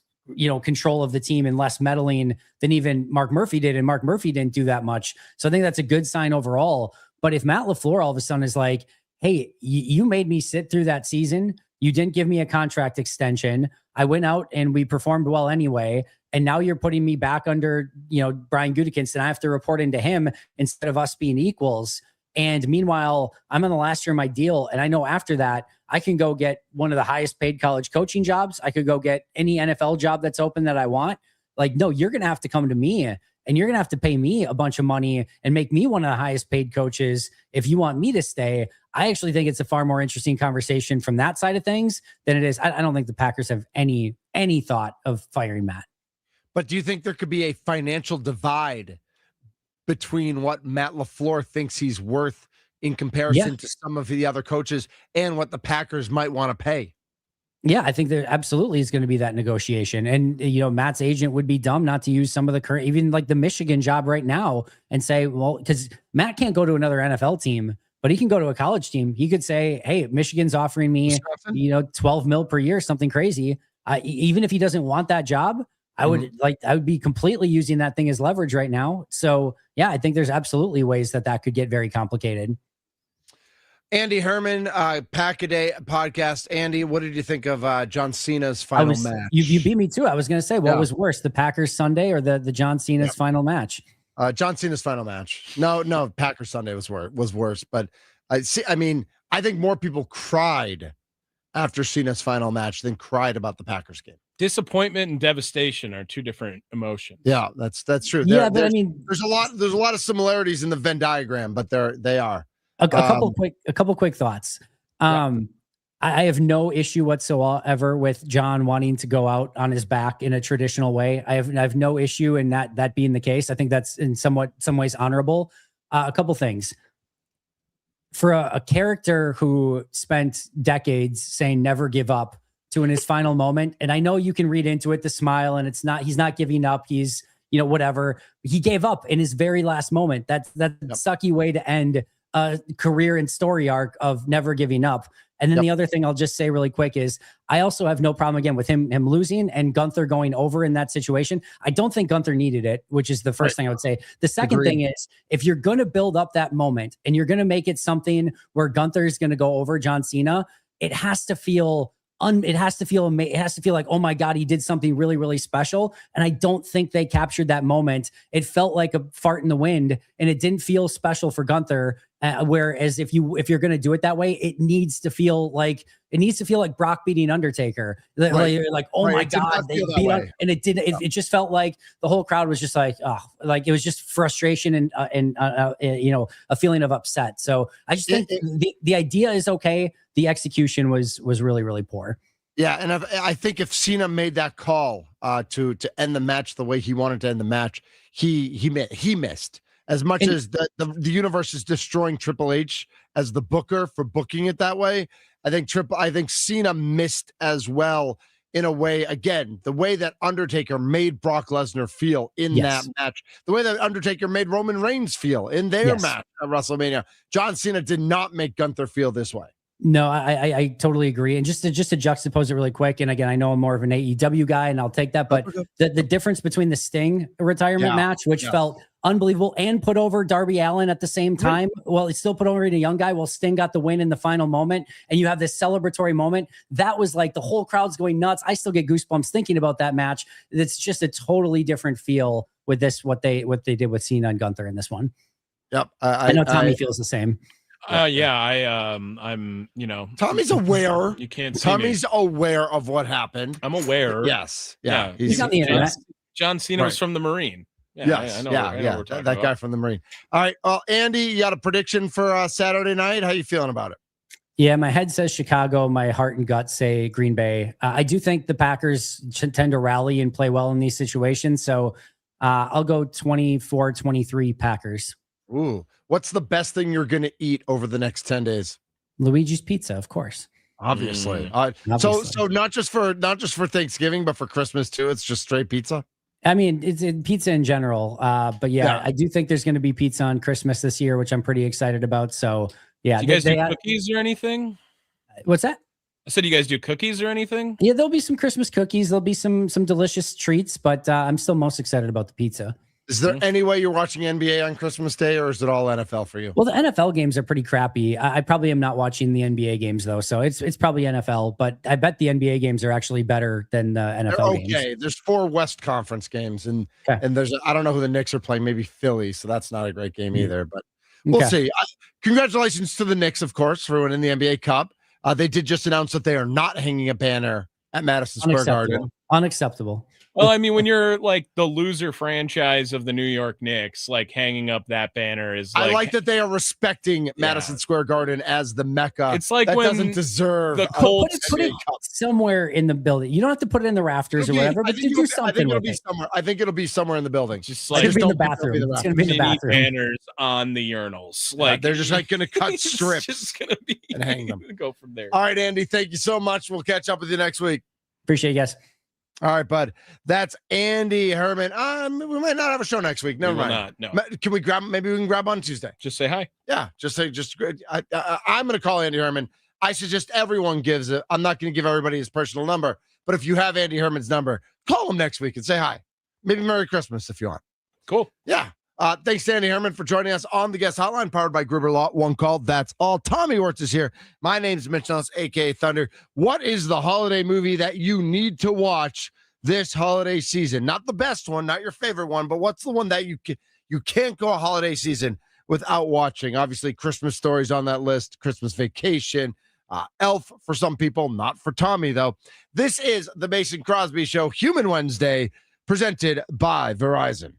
control of the team and less meddling than even Mark Murphy did. And Mark Murphy didn't do that much. So I think that's a good sign overall. But if Matt LaFleur all of a sudden is like, hey, you made me sit through that season. You didn't give me a contract extension. I went out and we performed well anyway. And now you're putting me back under, Brian Gutekunst, and I have to report into him instead of us being equals. And meanwhile, I'm on the last year of my deal. And I know after that, I can go get one of the highest paid college coaching jobs. I could go get any NFL job that's open that I want. No, you're going to have to come to me and you're going to have to pay me a bunch of money and make me one of the highest paid coaches if you want me to stay. I actually think it's a far more interesting conversation from that side of things than it is. I don't think the Packers have any thought of firing Matt. But do you think there could be a financial divide between what Matt LaFleur thinks he's worth in comparison to some of the other coaches and what the Packers might want to pay. Yeah, I think there absolutely is going to be that negotiation. And, Matt's agent would be dumb not to use some of the current, even like the Michigan job right now and say, well, because Matt can't go to another NFL team, but he can go to a college team. He could say, hey, Michigan's offering me, $12 million per year, something crazy. Even if he doesn't want that job, I would be completely using that thing as leverage right now. So yeah, I think there's absolutely ways that could get very complicated. Andy Herman, Pack a Day podcast. Andy, what did you think of John Cena's final match? You beat me too. I was going to say, what was worse, the Packers Sunday or the John Cena's final match? John Cena's final match. No, Packers Sunday was worse. But I think more people cried after Cena's final match than cried about the Packers game. Disappointment and devastation are two different emotions. Yeah, that's true. There's a lot of similarities in the Venn diagram, but they are. A couple quick thoughts. I have no issue whatsoever with John wanting to go out on his back in a traditional way. I have no issue in that being the case. I think that's in some ways honorable. A couple things. For a character who spent decades saying never give up to in his final moment, and I know you can read into it the smile, and he's not giving up. He's whatever. He gave up in his very last moment. That's a sucky way to end a career and story arc of never giving up. And then the other thing I'll just say really quick is I also have no problem again with him losing and Gunther going over in that situation. I don't think Gunther needed it, which is the first thing I would say. The second thing is, if you're going to build up that moment and you're going to make it something where Gunther is going to go over John Cena, it has to feel like, oh my God, he did something really, really special. And I don't think they captured that moment. It felt like a fart in the wind, and it didn't feel special for Gunther. Whereas if you're going to do it that way, it needs to feel like Brock beating Undertaker. Like, oh my God, they beat up, and it didn't. It just felt like the whole crowd was just like, oh, like it was just frustration and a feeling of upset. So I just think the idea is okay. The execution was really, really poor. Yeah, and I think if Cena made that call to end the match the way he wanted to end the match, he missed. As much as the universe is destroying Triple H as the booker for booking it that way, I think Cena missed as well in a way. Again, the way that Undertaker made Brock Lesnar feel in that match, the way that Undertaker made Roman Reigns feel in their match at WrestleMania, John Cena did not make Gunther feel this way. No, I totally agree. And just to juxtapose it really quick, and again, I know I'm more of an AEW guy, and I'll take that, but the difference between the Sting retirement match, which felt unbelievable, and put over Darby Allin at the same time. Well, he still put over a young guy while Sting got the win in the final moment, and you have this celebratory moment. That was like the whole crowd's going nuts. I still get goosebumps thinking about that match. It's just a totally different feel with this, what they did with Cena and Gunther in this one. Yep. I know Tommy feels the same. I'm Tommy's aware. You can't see Tommy's aware of what happened. I'm aware. Yes. Yeah. He's on the internet. John Cena was from the Marine. Yeah, I know that guy from the Marine. All right. Well, Andy, you got a prediction for Saturday night? How you feeling about it? Yeah, my head says Chicago. My heart and gut say Green Bay. I do think the Packers tend to rally and play well in these situations. So I'll go 24-23 Packers. Ooh. What's the best thing you're going to eat over the next 10 days? Luigi's Pizza, of course. Obviously. So not just for Thanksgiving, but for Christmas too. It's just straight pizza. I mean, it's pizza in general. But yeah, I do think there's going to be pizza on Christmas this year, which I'm pretty excited about. So yeah. Do you guys do cookies or anything? What's that? I said, you guys do cookies or anything? Yeah, there'll be some Christmas cookies. There'll be some delicious treats, but I'm still most excited about the pizza. Is there any way you're watching NBA on Christmas Day, or is it all NFL for you? Well, the NFL games are pretty crappy. I probably am not watching the NBA games though, so it's probably NFL. But I bet the NBA games are actually better than the NFL games. Okay, there's 4 West Conference games, and there's I don't know who the Knicks are playing. Maybe Philly, so that's not a great game either. But we'll see. Congratulations to the Knicks, of course, for winning the NBA Cup. They did just announce that they are not hanging a banner at Madison Square Garden. Unacceptable. Well, I mean, when you're like the loser franchise of the New York Knicks, like hanging up that banner is like, I like that they are respecting Madison Square Garden as the Mecca. It's like that when doesn't deserve the a Colts Put it somewhere in the building. You don't have to put it in the rafters or whatever, but do something with it. I think it'll be somewhere in the building. just It's like gonna be in the bathroom. It's gonna be in the mini bathroom. banners on the urinals. Like they're just like going to cut it's strips just gonna be and hang them. Go from there. All right, Andy, thank you so much. We'll catch up with you next week. Appreciate you guys. All right, bud. That's Andy Herman. We might not have a show next week. Never mind. No. Can we grab? Maybe we can grab on Tuesday. Just say hi. Yeah, I'm going to call Andy Herman. I suggest everyone gives it. I'm not going to give everybody his personal number, but if you have Andy Herman's number, call him next week and say hi. Maybe Merry Christmas if you want. Cool. Yeah. Thanks to Andy Herman for joining us on the guest hotline powered by Gruber Law. One call. That's all. Tommy Wirtz is here. My name is Mitch Nellis, a.k.a. Thunder. What is the holiday movie that you need to watch this holiday season? Not the best one, not your favorite one, but what's the one that you can't go a holiday season without watching? Obviously, Christmas Story's on that list, Christmas Vacation, Elf for some people, not for Tommy, though. This is the Mason Crosby Show, Human Wednesday, presented by Verizon.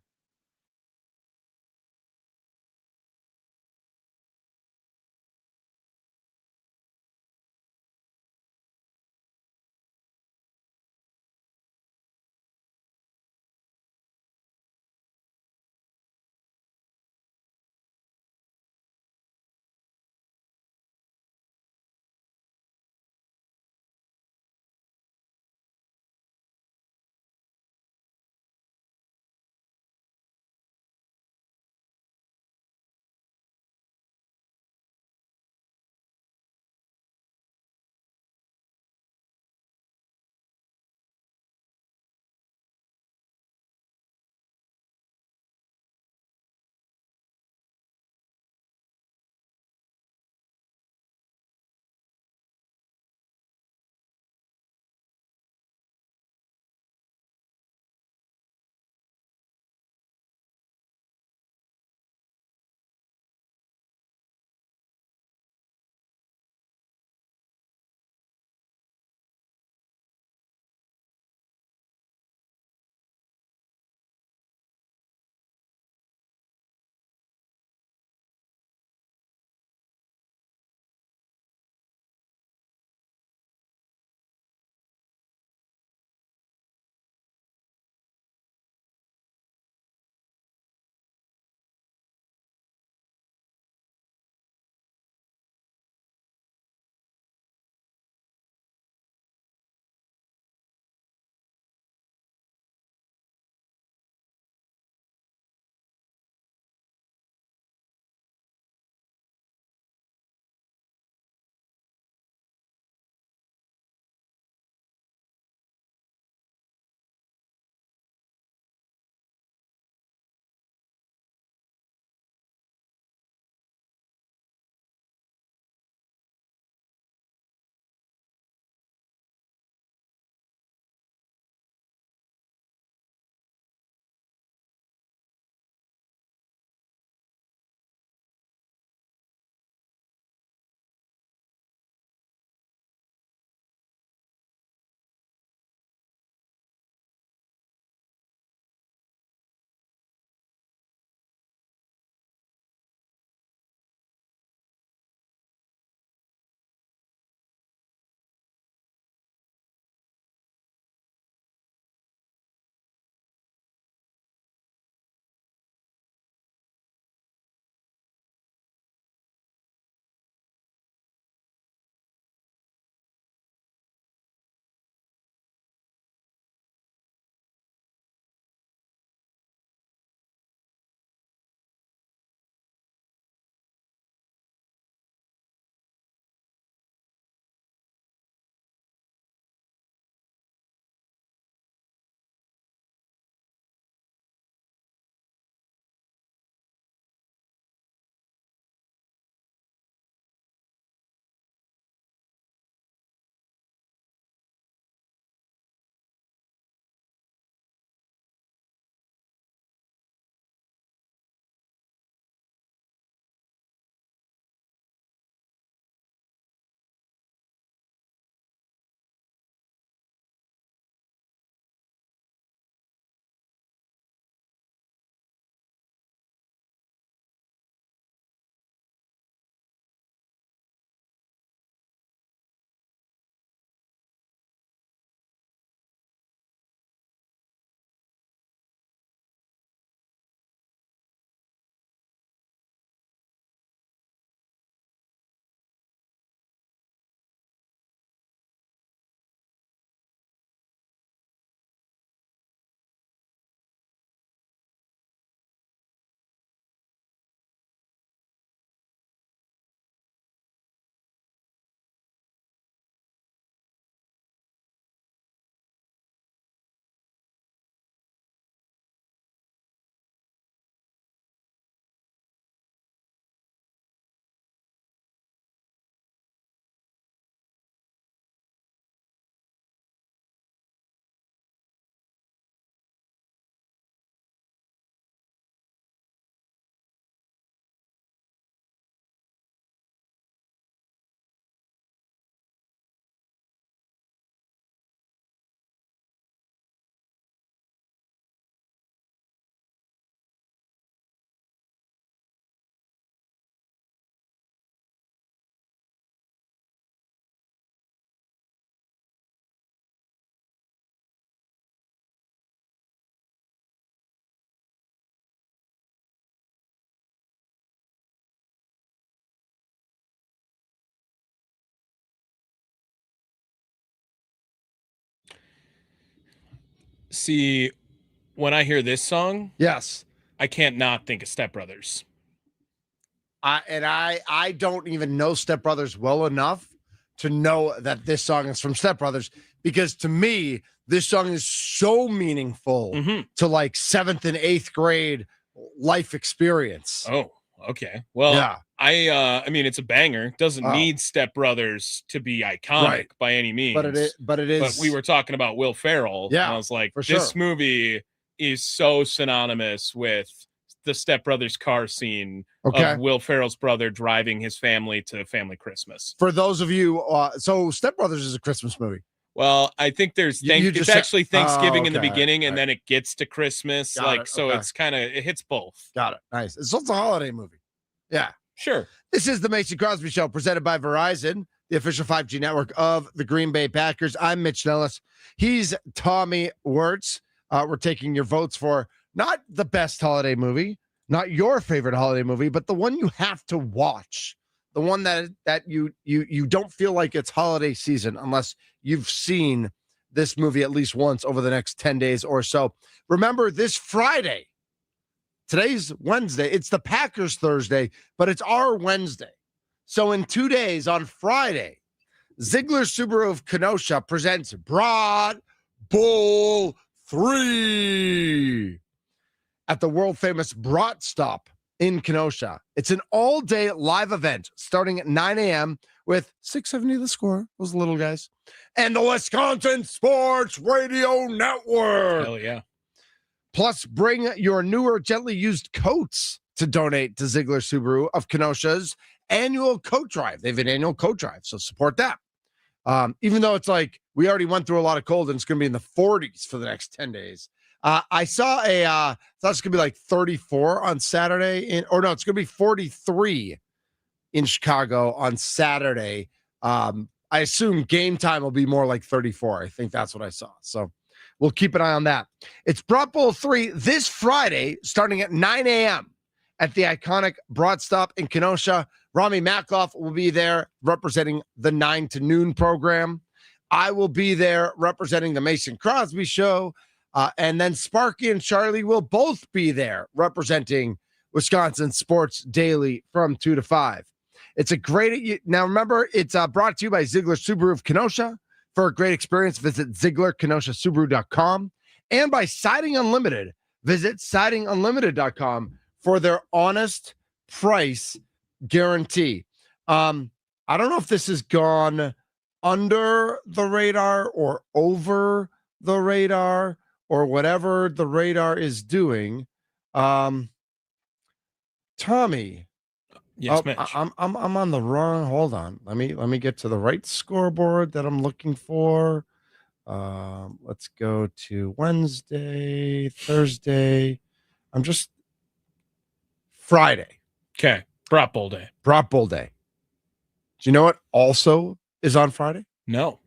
See, when I hear this song, Yes. I can't not think of Step Brothers. I don't even know Step Brothers well enough to know that this song is from Step Brothers, because to me, this song is so meaningful to like 7th and 8th grade life experience. Oh, okay. Well, yeah. I mean, it's a banger. Doesn't need Step Brothers to be iconic by any means. But it is. But we were talking about Will Ferrell. Yeah, and I was like, for this sure. movie is so synonymous with the Step Brothers car scene of Will Ferrell's brother driving his family to family Christmas. For those of you, so Step Brothers is a Christmas movie. Well, I think there's it's actually Thanksgiving in the beginning, and then it gets to Christmas. It's kind of, it hits both. Got it. Nice. It's also a holiday movie. Yeah. Sure. This is the Mason Crosby Show, presented by Verizon, the official 5G network of the Green Bay Packers. I'm Mitch Nellis. He's Tommy Wirtz. We're taking your votes for not the best holiday movie, not your favorite holiday movie, but the one you have to watch. The one that you don't feel like it's holiday season unless you've seen this movie at least once over the next 10 days or so. Remember, this Friday, today's Wednesday, it's the Packers Thursday, but it's our Wednesday. So in 2 days, on Friday, Ziegler Subaru of Kenosha presents Broad Bull 3 at the world-famous Brat Stop in Kenosha. It's an all-day live event starting at 9 a.m. with 670 The Score, those little guys, and the Wisconsin Sports Radio Network. Hell yeah. Plus, bring your newer, gently used coats to donate to Ziegler Subaru of Kenosha's annual coat drive. They have an annual coat drive, so support that. Even though it's like we already went through a lot of cold and it's going to be in the 40s for the next 10 days. I saw thought it's going to be like 34 on Saturday. It's going to be 43 in Chicago on Saturday. I assume game time will be more like 34. I think that's what I saw. So we'll keep an eye on that. It's Brat Bowl 3 this Friday, starting at 9 a.m. at the iconic Broad Stop in Kenosha. Rami Makloff will be there representing the 9 to noon program. I will be there representing the Mason Crosby Show. And then Sparky and Charlie will both be there representing Wisconsin Sports Daily from 2 to 5. It's a great, now remember, it's brought to you by Ziegler Subaru of Kenosha. For a great experience, visit ZieglerKenoshaSubaru.com, and by Siding Unlimited, visit SidingUnlimited.com for their honest price guarantee. I don't know if this has gone under the radar or over the radar or whatever the radar is doing. Tommy. Yes, Mitch. I'm on the wrong. Hold on. Let me get to the right scoreboard that I'm looking for. Let's go to Wednesday, Thursday. I'm just Friday. Okay. Brat Bowl Day. Brat Bowl Day. Do you know what also is on Friday? No.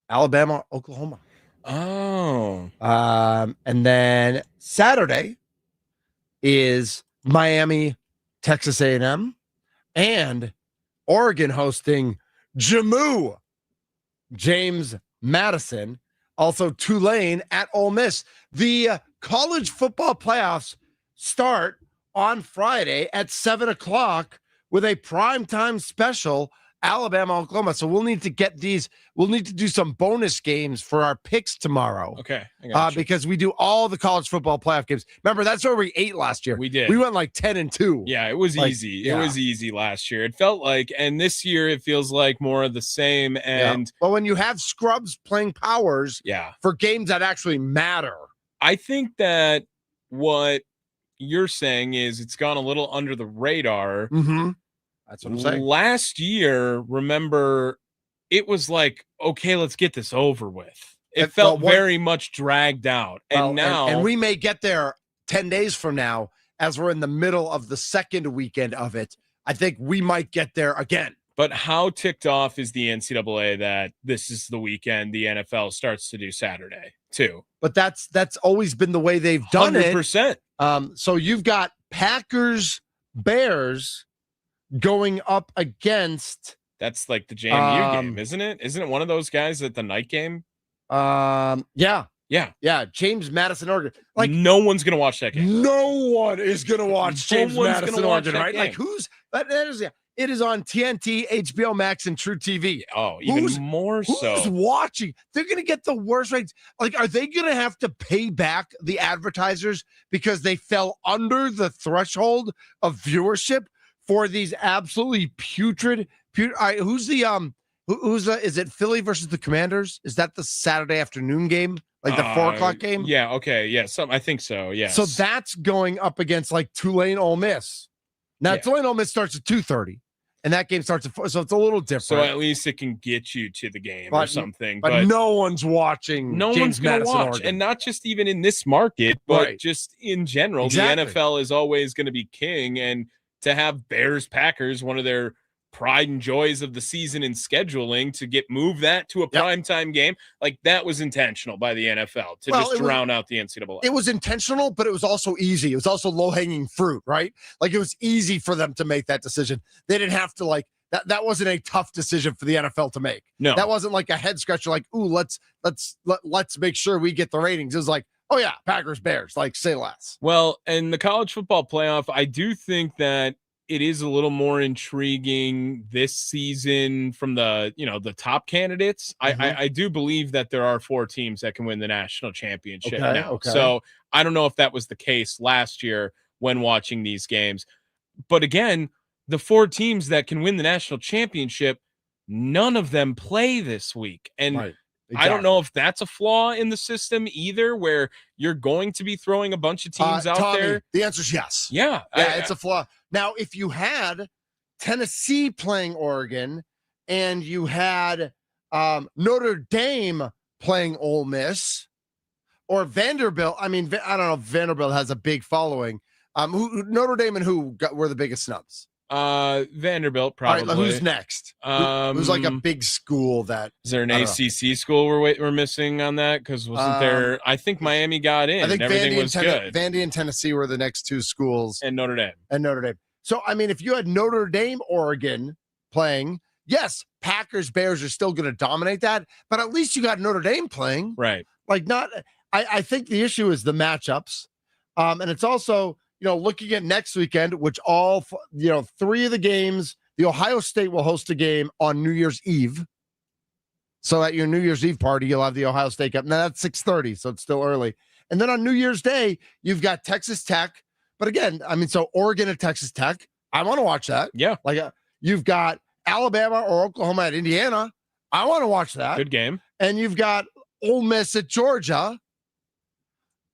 Alabama, Oklahoma. Oh. And then Saturday is Miami, Texas A&M, and Oregon hosting Jamu, James Madison, also Tulane at Ole Miss. The college football playoffs start on Friday at 7 o'clock with a primetime special, Alabama, Oklahoma. So we'll need to get these. We'll need to do some bonus games for our picks tomorrow. Okay. I got you. Because we do all the college football playoff games. Remember, that's where we ate last year. We did. We went like 10-2. Yeah, it was easy. Yeah. It was easy last year. It felt like, and this year it feels like more of the same. And But when you have scrubs playing powers for games that actually matter. I think that what you're saying is it's gone a little under the radar. Mm-hmm. That's what I'm saying. Last year, remember, it was like, okay, let's get this over with. It felt very much dragged out. And now. And we may get there 10 days from now as we're in the middle of the second weekend of it. I think we might get there again. But how ticked off is the NCAA that this is the weekend the NFL starts to do Saturday, too? But that's always been the way they've done 100%. it. So you've got Packers, Bears going up against. That's like the JMU game, isn't it? Isn't it one of those guys at the night game? Yeah. Yeah, James Madison, Oregon. Like no one's gonna watch that game. No one is gonna watch No James one's Madison, gonna watch Oregon, that right? game. Like who's that is it is on TNT, HBO Max, and True TV. Oh, even more so. Who's watching? They're gonna get the worst rates. Like, are they gonna have to pay back the advertisers because they fell under the threshold of viewership for these absolutely putrid? All right, who's the is it Philly versus the Commanders? Is that the Saturday afternoon game? Like the 4 o'clock game? Yeah, okay. Yeah, I think so. Yeah. So that's going up against like Tulane Ole Miss. Now Tulane Ole Miss starts at 2:30, and that game starts at 4, so it's a little different. So at least it can get you to the game or something. But no one's watching. No James one's going to watch. Oregon. And not just even in this market, but just in general. Exactly. The NFL is always going to be king. And to have Bears Packers, one of their pride and joys of the season in scheduling, to move that to a primetime game, like that was intentional by the NFL to drown out the NCAA. It was intentional, but it was also easy. It was also low-hanging fruit, right? Like it was easy for them to make that decision. They didn't have to like that wasn't a tough decision for the NFL to make. No. That wasn't like a head scratcher like, ooh, let's make sure we get the ratings. It was like, oh yeah, Packers Bears, like say less. Well, and the college football playoff, I do think that it is a little more intriguing this season from the top candidates. I do believe that there are 4 teams that can win the national championship now. Okay. So I don't know if that was the case last year when watching these games. But again, the 4 teams that can win the national championship, none of them play this week. And Exactly. I don't know if that's a flaw in the system either, where you're going to be throwing a bunch of teams out Tommy, there. The answer is yes. Yeah. It's a flaw. Now, if you had Tennessee playing Oregon and you had Notre Dame playing Ole Miss or Vanderbilt, I mean, I don't know if Vanderbilt has a big following. Notre Dame and who were the biggest snubs? Vanderbilt, probably. All right, who's next? Who's like a big school that is there an ACC school we're missing on that? Because wasn't there? I think Miami got in. I think everything Vandy was good. Vandy and Tennessee were the next 2 schools, and Notre Dame. So I mean, if you had Notre Dame, Oregon playing, yes, Packers, Bears are still going to dominate that, but at least you got Notre Dame playing, right? Like not. I think the issue is the matchups, and it's also, looking at next weekend, which all, 3 of the games, the Ohio State will host a game on New Year's Eve. So at your New Year's Eve party, you'll have the Ohio State game. Now that's 6:30, so it's still early. And then on New Year's Day, you've got Texas Tech. But again, I mean, so Oregon at Texas Tech, I want to watch that. Yeah. Like you've got Alabama or Oklahoma at Indiana. I want to watch that. Good game. And you've got Ole Miss at Georgia.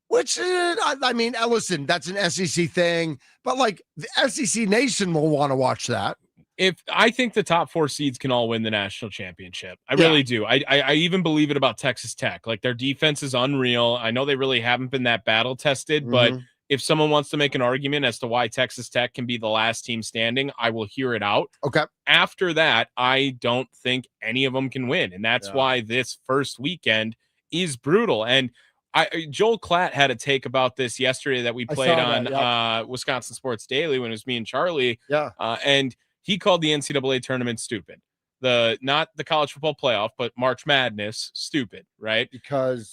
Which, I mean, listen, that's an SEC thing, but like the SEC Nation will want to watch that. If I think the top 4 seeds can all win the national championship, I really do. I even believe it about Texas Tech. Like their defense is unreal. I know they really haven't been that battle tested, but if someone wants to make an argument as to why Texas Tech can be the last team standing, I will hear it out. Okay. After that, I don't think any of them can win, and that's why this first weekend is brutal. And Joel Klatt had a take about this yesterday that we played on Wisconsin Sports Daily when it was me and Charlie. Yeah. And he called the NCAA tournament stupid. Not the college football playoff, but March Madness stupid, right?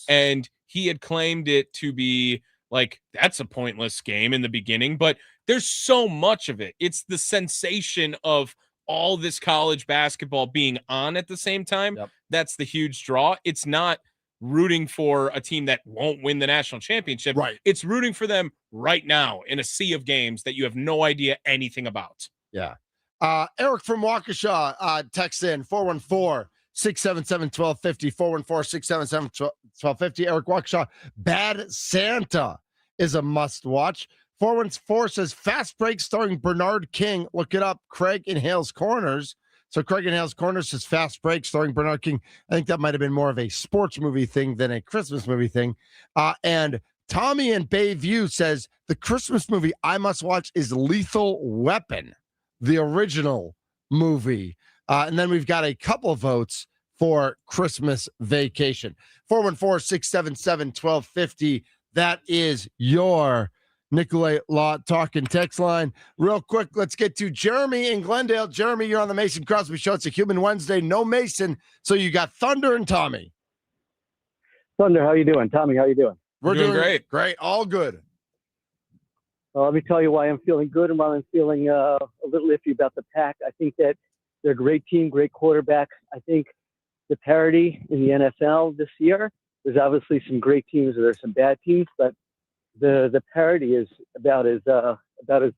And he had claimed it to be like, that's a pointless game in the beginning, but there's so much of it. It's the sensation of all this college basketball being on at the same time. That's the huge draw. It's not rooting for a team that won't win the national championship. Right. It's rooting for them right now in a sea of games that you have no idea anything about. Yeah. Eric from Waukesha texts in 414-677-1250, 414-677-1250. Eric Waukesha, Bad Santa is a must watch. 414 says Fast Break starring Bernard King. Look it up. Craig in Hale's Corners. So Craig in Hale's Corners says Fast Break starring Bernard King. I think that might have been more of a sports movie thing than a Christmas movie thing. And Tommy in Bayview says the Christmas movie I must watch is Lethal Weapon, the original movie. And then we've got a couple of votes for Christmas Vacation. 414-677-1250. That is your Nicolay Law Talking text line. Real quick, let's get to Jeremy in Glendale. Jeremy, you're on the Mason Crosby Show. It's a Human Wednesday, no Mason. So you got Thunder and Tommy. Thunder, how you doing? Tommy, how you doing? We're Doing doing great. Great. All good. Well, let me tell you why I'm feeling good and why I'm feeling a little iffy about the Pack. I think that they're a great team, great quarterback. I think the parity in the NFL this year, there's obviously some great teams, there's some bad teams, but the parity is about as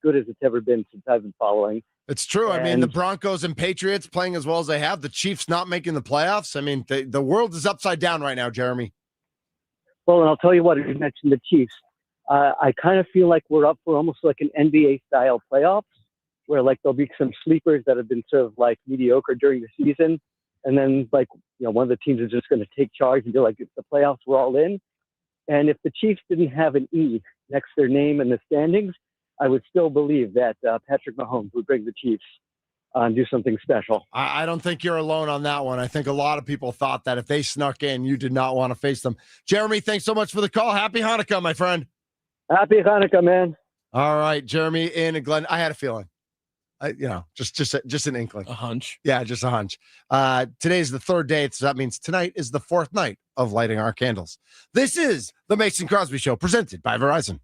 good as it's ever been since I've been following. It's true. I mean, the Broncos and Patriots playing as well as they have, the Chiefs not making the playoffs. I mean, the world is upside down right now, Jeremy. Well, and I'll tell you what, you mentioned the Chiefs. I kind of feel like we're up for almost like an NBA-style playoffs, where like there'll be some sleepers that have been sort of like mediocre during the season, and then like one of the teams is just going to take charge and be like, it's the playoffs, we're all in. And if the Chiefs didn't have an E next to their name in the standings, I would still believe that Patrick Mahomes would bring the Chiefs and do something special. I don't think you're alone on that one. I think a lot of people thought that if they snuck in, you did not want to face them. Jeremy, thanks so much for the call. Happy Hanukkah, my friend. Happy Hanukkah, man. All right, Jeremy in Glenn. I had a feeling. Just an inkling. A hunch. Yeah, just a hunch. Today's the third day, so that means tonight is the fourth night of lighting our candles. This is the Mason Crosby Show, presented by Verizon.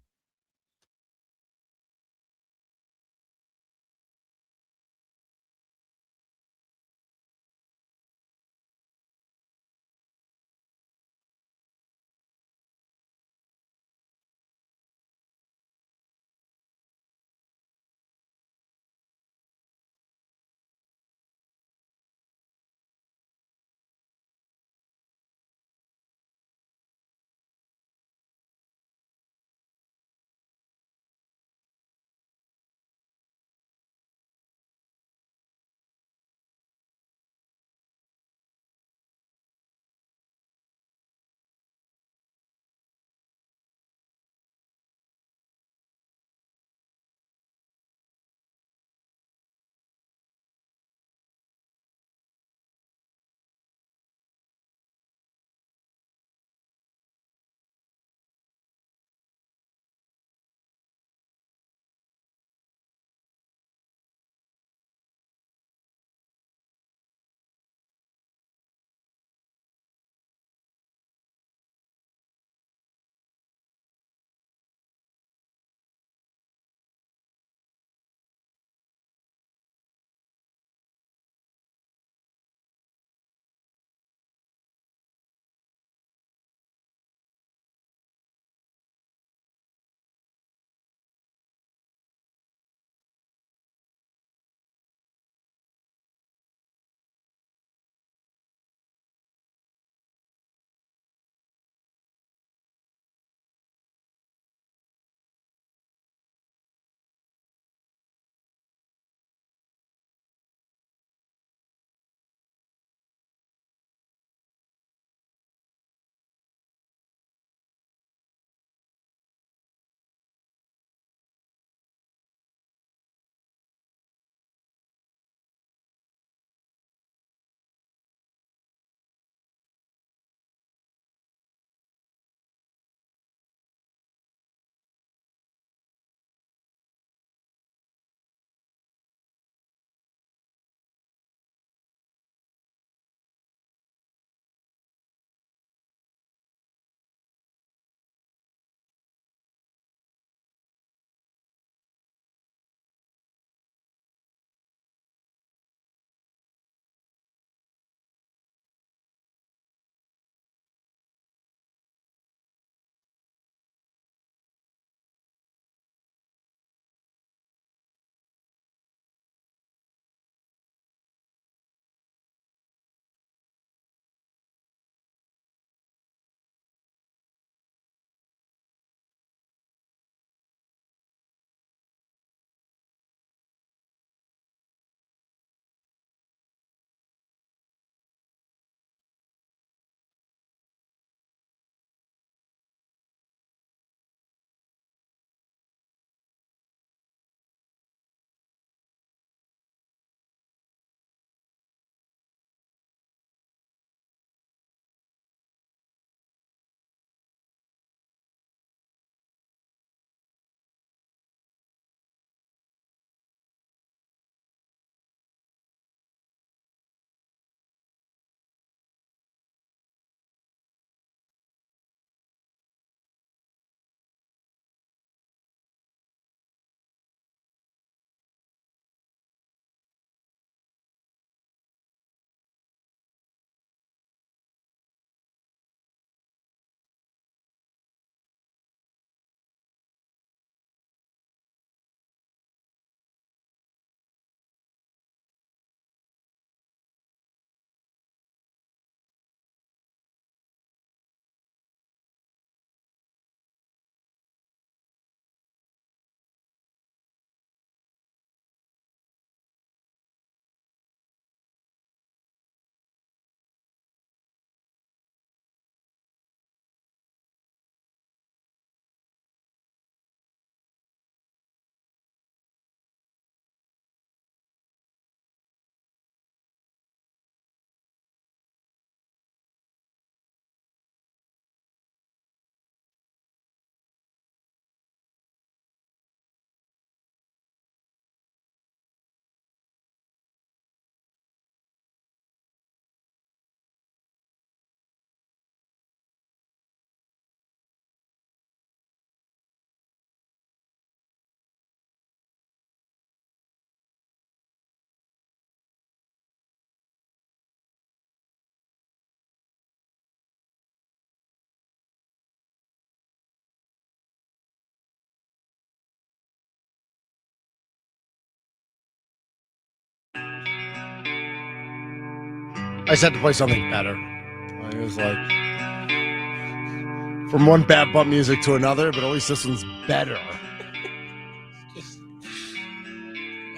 I just had to play something better. It was like from one bad bump music to another, but at least this one's better.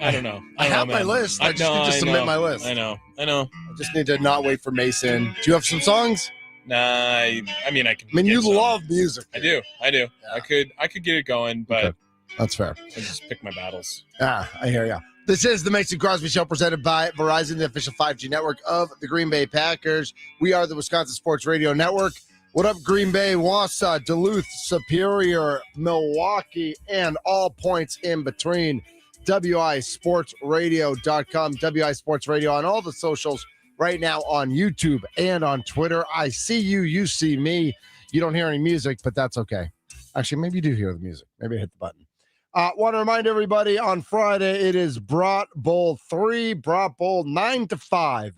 I don't know. I have my list. I just need to submit my list. I know. I just need to not wait for Mason. Do you have some songs? Nah, I mean, I you love music. I do. Yeah. I could get it going, but okay. That's fair. I just pick my battles. I hear ya. This is the Mason Crosby Show presented by Verizon, the official 5G network of the Green Bay Packers. We are the Wisconsin Sports Radio Network. What up, Green Bay, Wausau, Duluth, Superior, Milwaukee, and all points in between. WISportsradio.com, WI Sports Radio on all the socials right now on YouTube and on Twitter. I see you, you see me. You don't hear any music, but that's okay. Actually, maybe you do hear the music. Maybe I hit the button. Want to remind everybody on Friday, it is Brat Bowl 3, Brat Bowl 9 to 5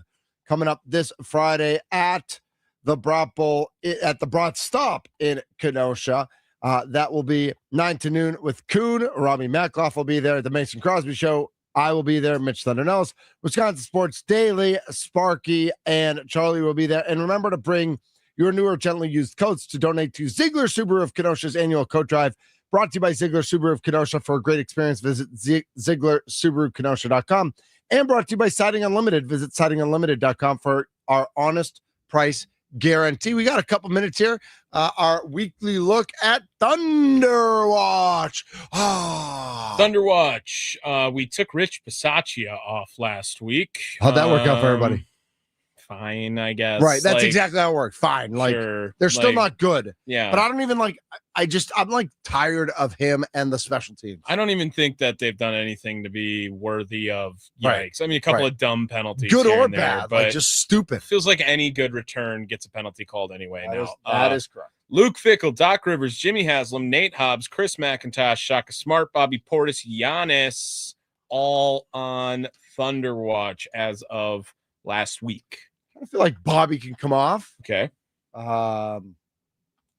coming up this Friday at the Brat Bowl, at the Brat Stop in Kenosha. That will be 9 to noon with Kuhn. Robbie Matloff will be there at the Mason Crosby Show. I will be there. Mitch Thunder Nellis. Wisconsin Sports Daily, Sparky, and Charlie will be there. And remember to bring your newer, gently used coats to donate to Ziegler Subaru of Kenosha's annual coat drive. Brought to you by Ziegler Subaru of Kenosha. For a great experience, visit ZieglerSubaruKenosha.com. And brought to you by Siding Unlimited. Visit SidingUnlimited.com for our honest price guarantee. We got a couple minutes here. Our weekly look at Thunderwatch. Thunderwatch. We took Rich Bisaccia off last week. How'd that work out for everybody? Fine, I guess. Right. That's exactly how it worked. Fine. Like, sure. They're still not good. Yeah. But I don't even I'm tired of him and the special teams. I don't even think that they've done anything to be worthy of yikes. Right. I mean, a couple of dumb penalties. Good here or and there, bad. but Like, just stupid. Feels like any good return gets a penalty called anyway now. That is correct. Luke Fickle, Doc Rivers, Jimmy Haslam, Nate Hobbs, Chris McIntosh, Shaka Smart, Bobby Portis, Giannis, all on Thunderwatch as of last week. I feel like Bobby can come off. Okay.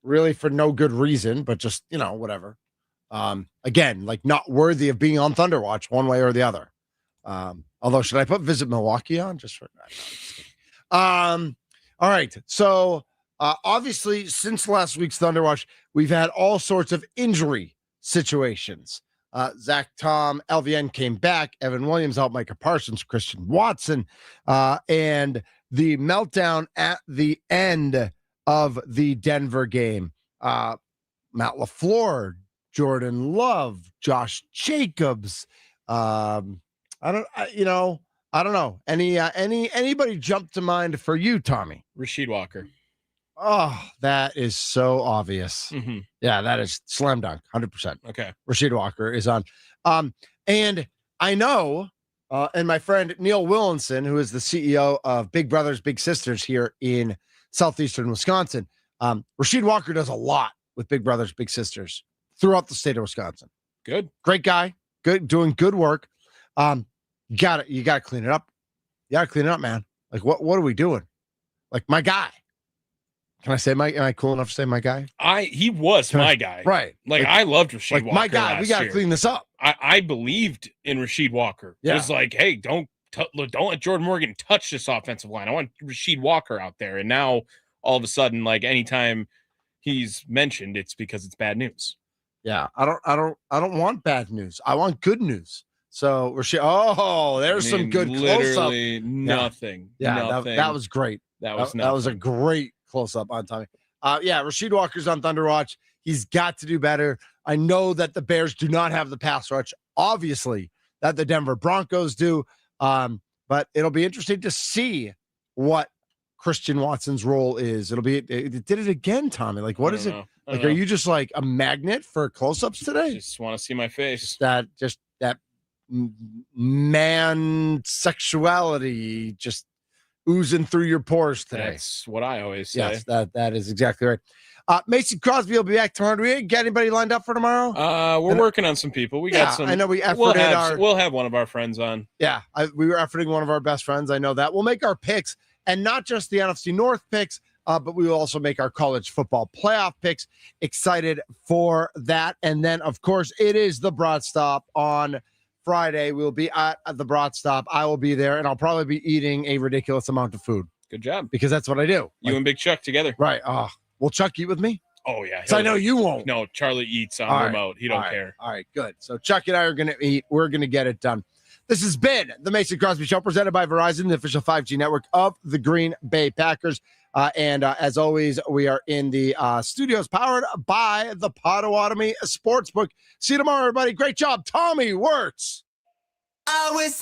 Really for no good reason, but just, whatever. Again, like not worthy of being on Thunderwatch one way or the other. Although, should I put Visit Milwaukee on just for all right. So obviously, since last week's Thunderwatch, we've had all sorts of injury situations. Zach Tom, LVN came back, Evan Williams out, Micah Parsons, Christian Watson, and the meltdown at the end of the Denver game. Matt LaFleur, Jordan Love, Josh Jacobs. I don't know. Anybody jump to mind for you, Tommy? Rasheed Walker. Oh, that is so obvious. Mm-hmm. Yeah, that is slam dunk, 100%. Okay. Rasheed Walker is on. And I know, and my friend Neil Willinson, who is the CEO of Big Brothers Big Sisters here in southeastern Wisconsin, Rasheed Walker does a lot with Big Brothers Big Sisters throughout the state of Wisconsin. Good. Great guy. Good, doing good work. You gotta clean it up. You gotta clean it up, man. Like what are we doing? Like my guy. Can I say am I cool enough to say my guy? He was my guy. Right. Like I loved Rasheed Walker. My guy, we gotta clean this up. I believed in Rasheed Walker. Yeah. It was like, hey, don't let Jordan Morgan touch this offensive line. I want Rasheed Walker out there. And now all of a sudden, like anytime he's mentioned, it's because it's bad news. Yeah, I don't want bad news. I want good news. So Rasheed, there's some good close-up. Literally nothing. Yeah, nothing. that was great. That was a great close-up on Tommy. Rasheed Walker's on Thunderwatch. He's got to do better. I know that the Bears do not have the pass rush, obviously, that the Denver Broncos do. But it'll be interesting to see what Christian Watson's role is. It did it again, Tommy. Like, what is it? Like, are you just like a magnet for close-ups today? Just want to see my face. That man sexuality just oozing through your pores today. That's what I always say. Yes, that is exactly right. Mason Crosby will be back tomorrow. Do we get anybody lined up for tomorrow? We're working on some people. We got some. I know we efforted we'll have one of our friends on. Yeah, we were efforting one of our best friends. I know that. We'll make our picks, and not just the NFC North picks, but we will also make our college football playoff picks. Excited for that. And then, of course, it is the Broad Stop on Friday. We'll be at the Broad Stop. I will be there, and I'll probably be eating a ridiculous amount of food. Good job. because that's what I do. You and Big Chuck together. Right. Oh, will Chuck eat with me? Oh, yeah. So I know you won't. No, Charlie eats on All right. remote. He don't All right. care. All right, good. So Chuck and I are going to eat. We're going to get it done. This has been the Mason Crosby Show, presented by Verizon, the official 5G network of the Green Bay Packers. As always, we are in the studios powered by the Potawatomi Sportsbook. See you tomorrow, everybody. Great job, Tommy Wirtz. I was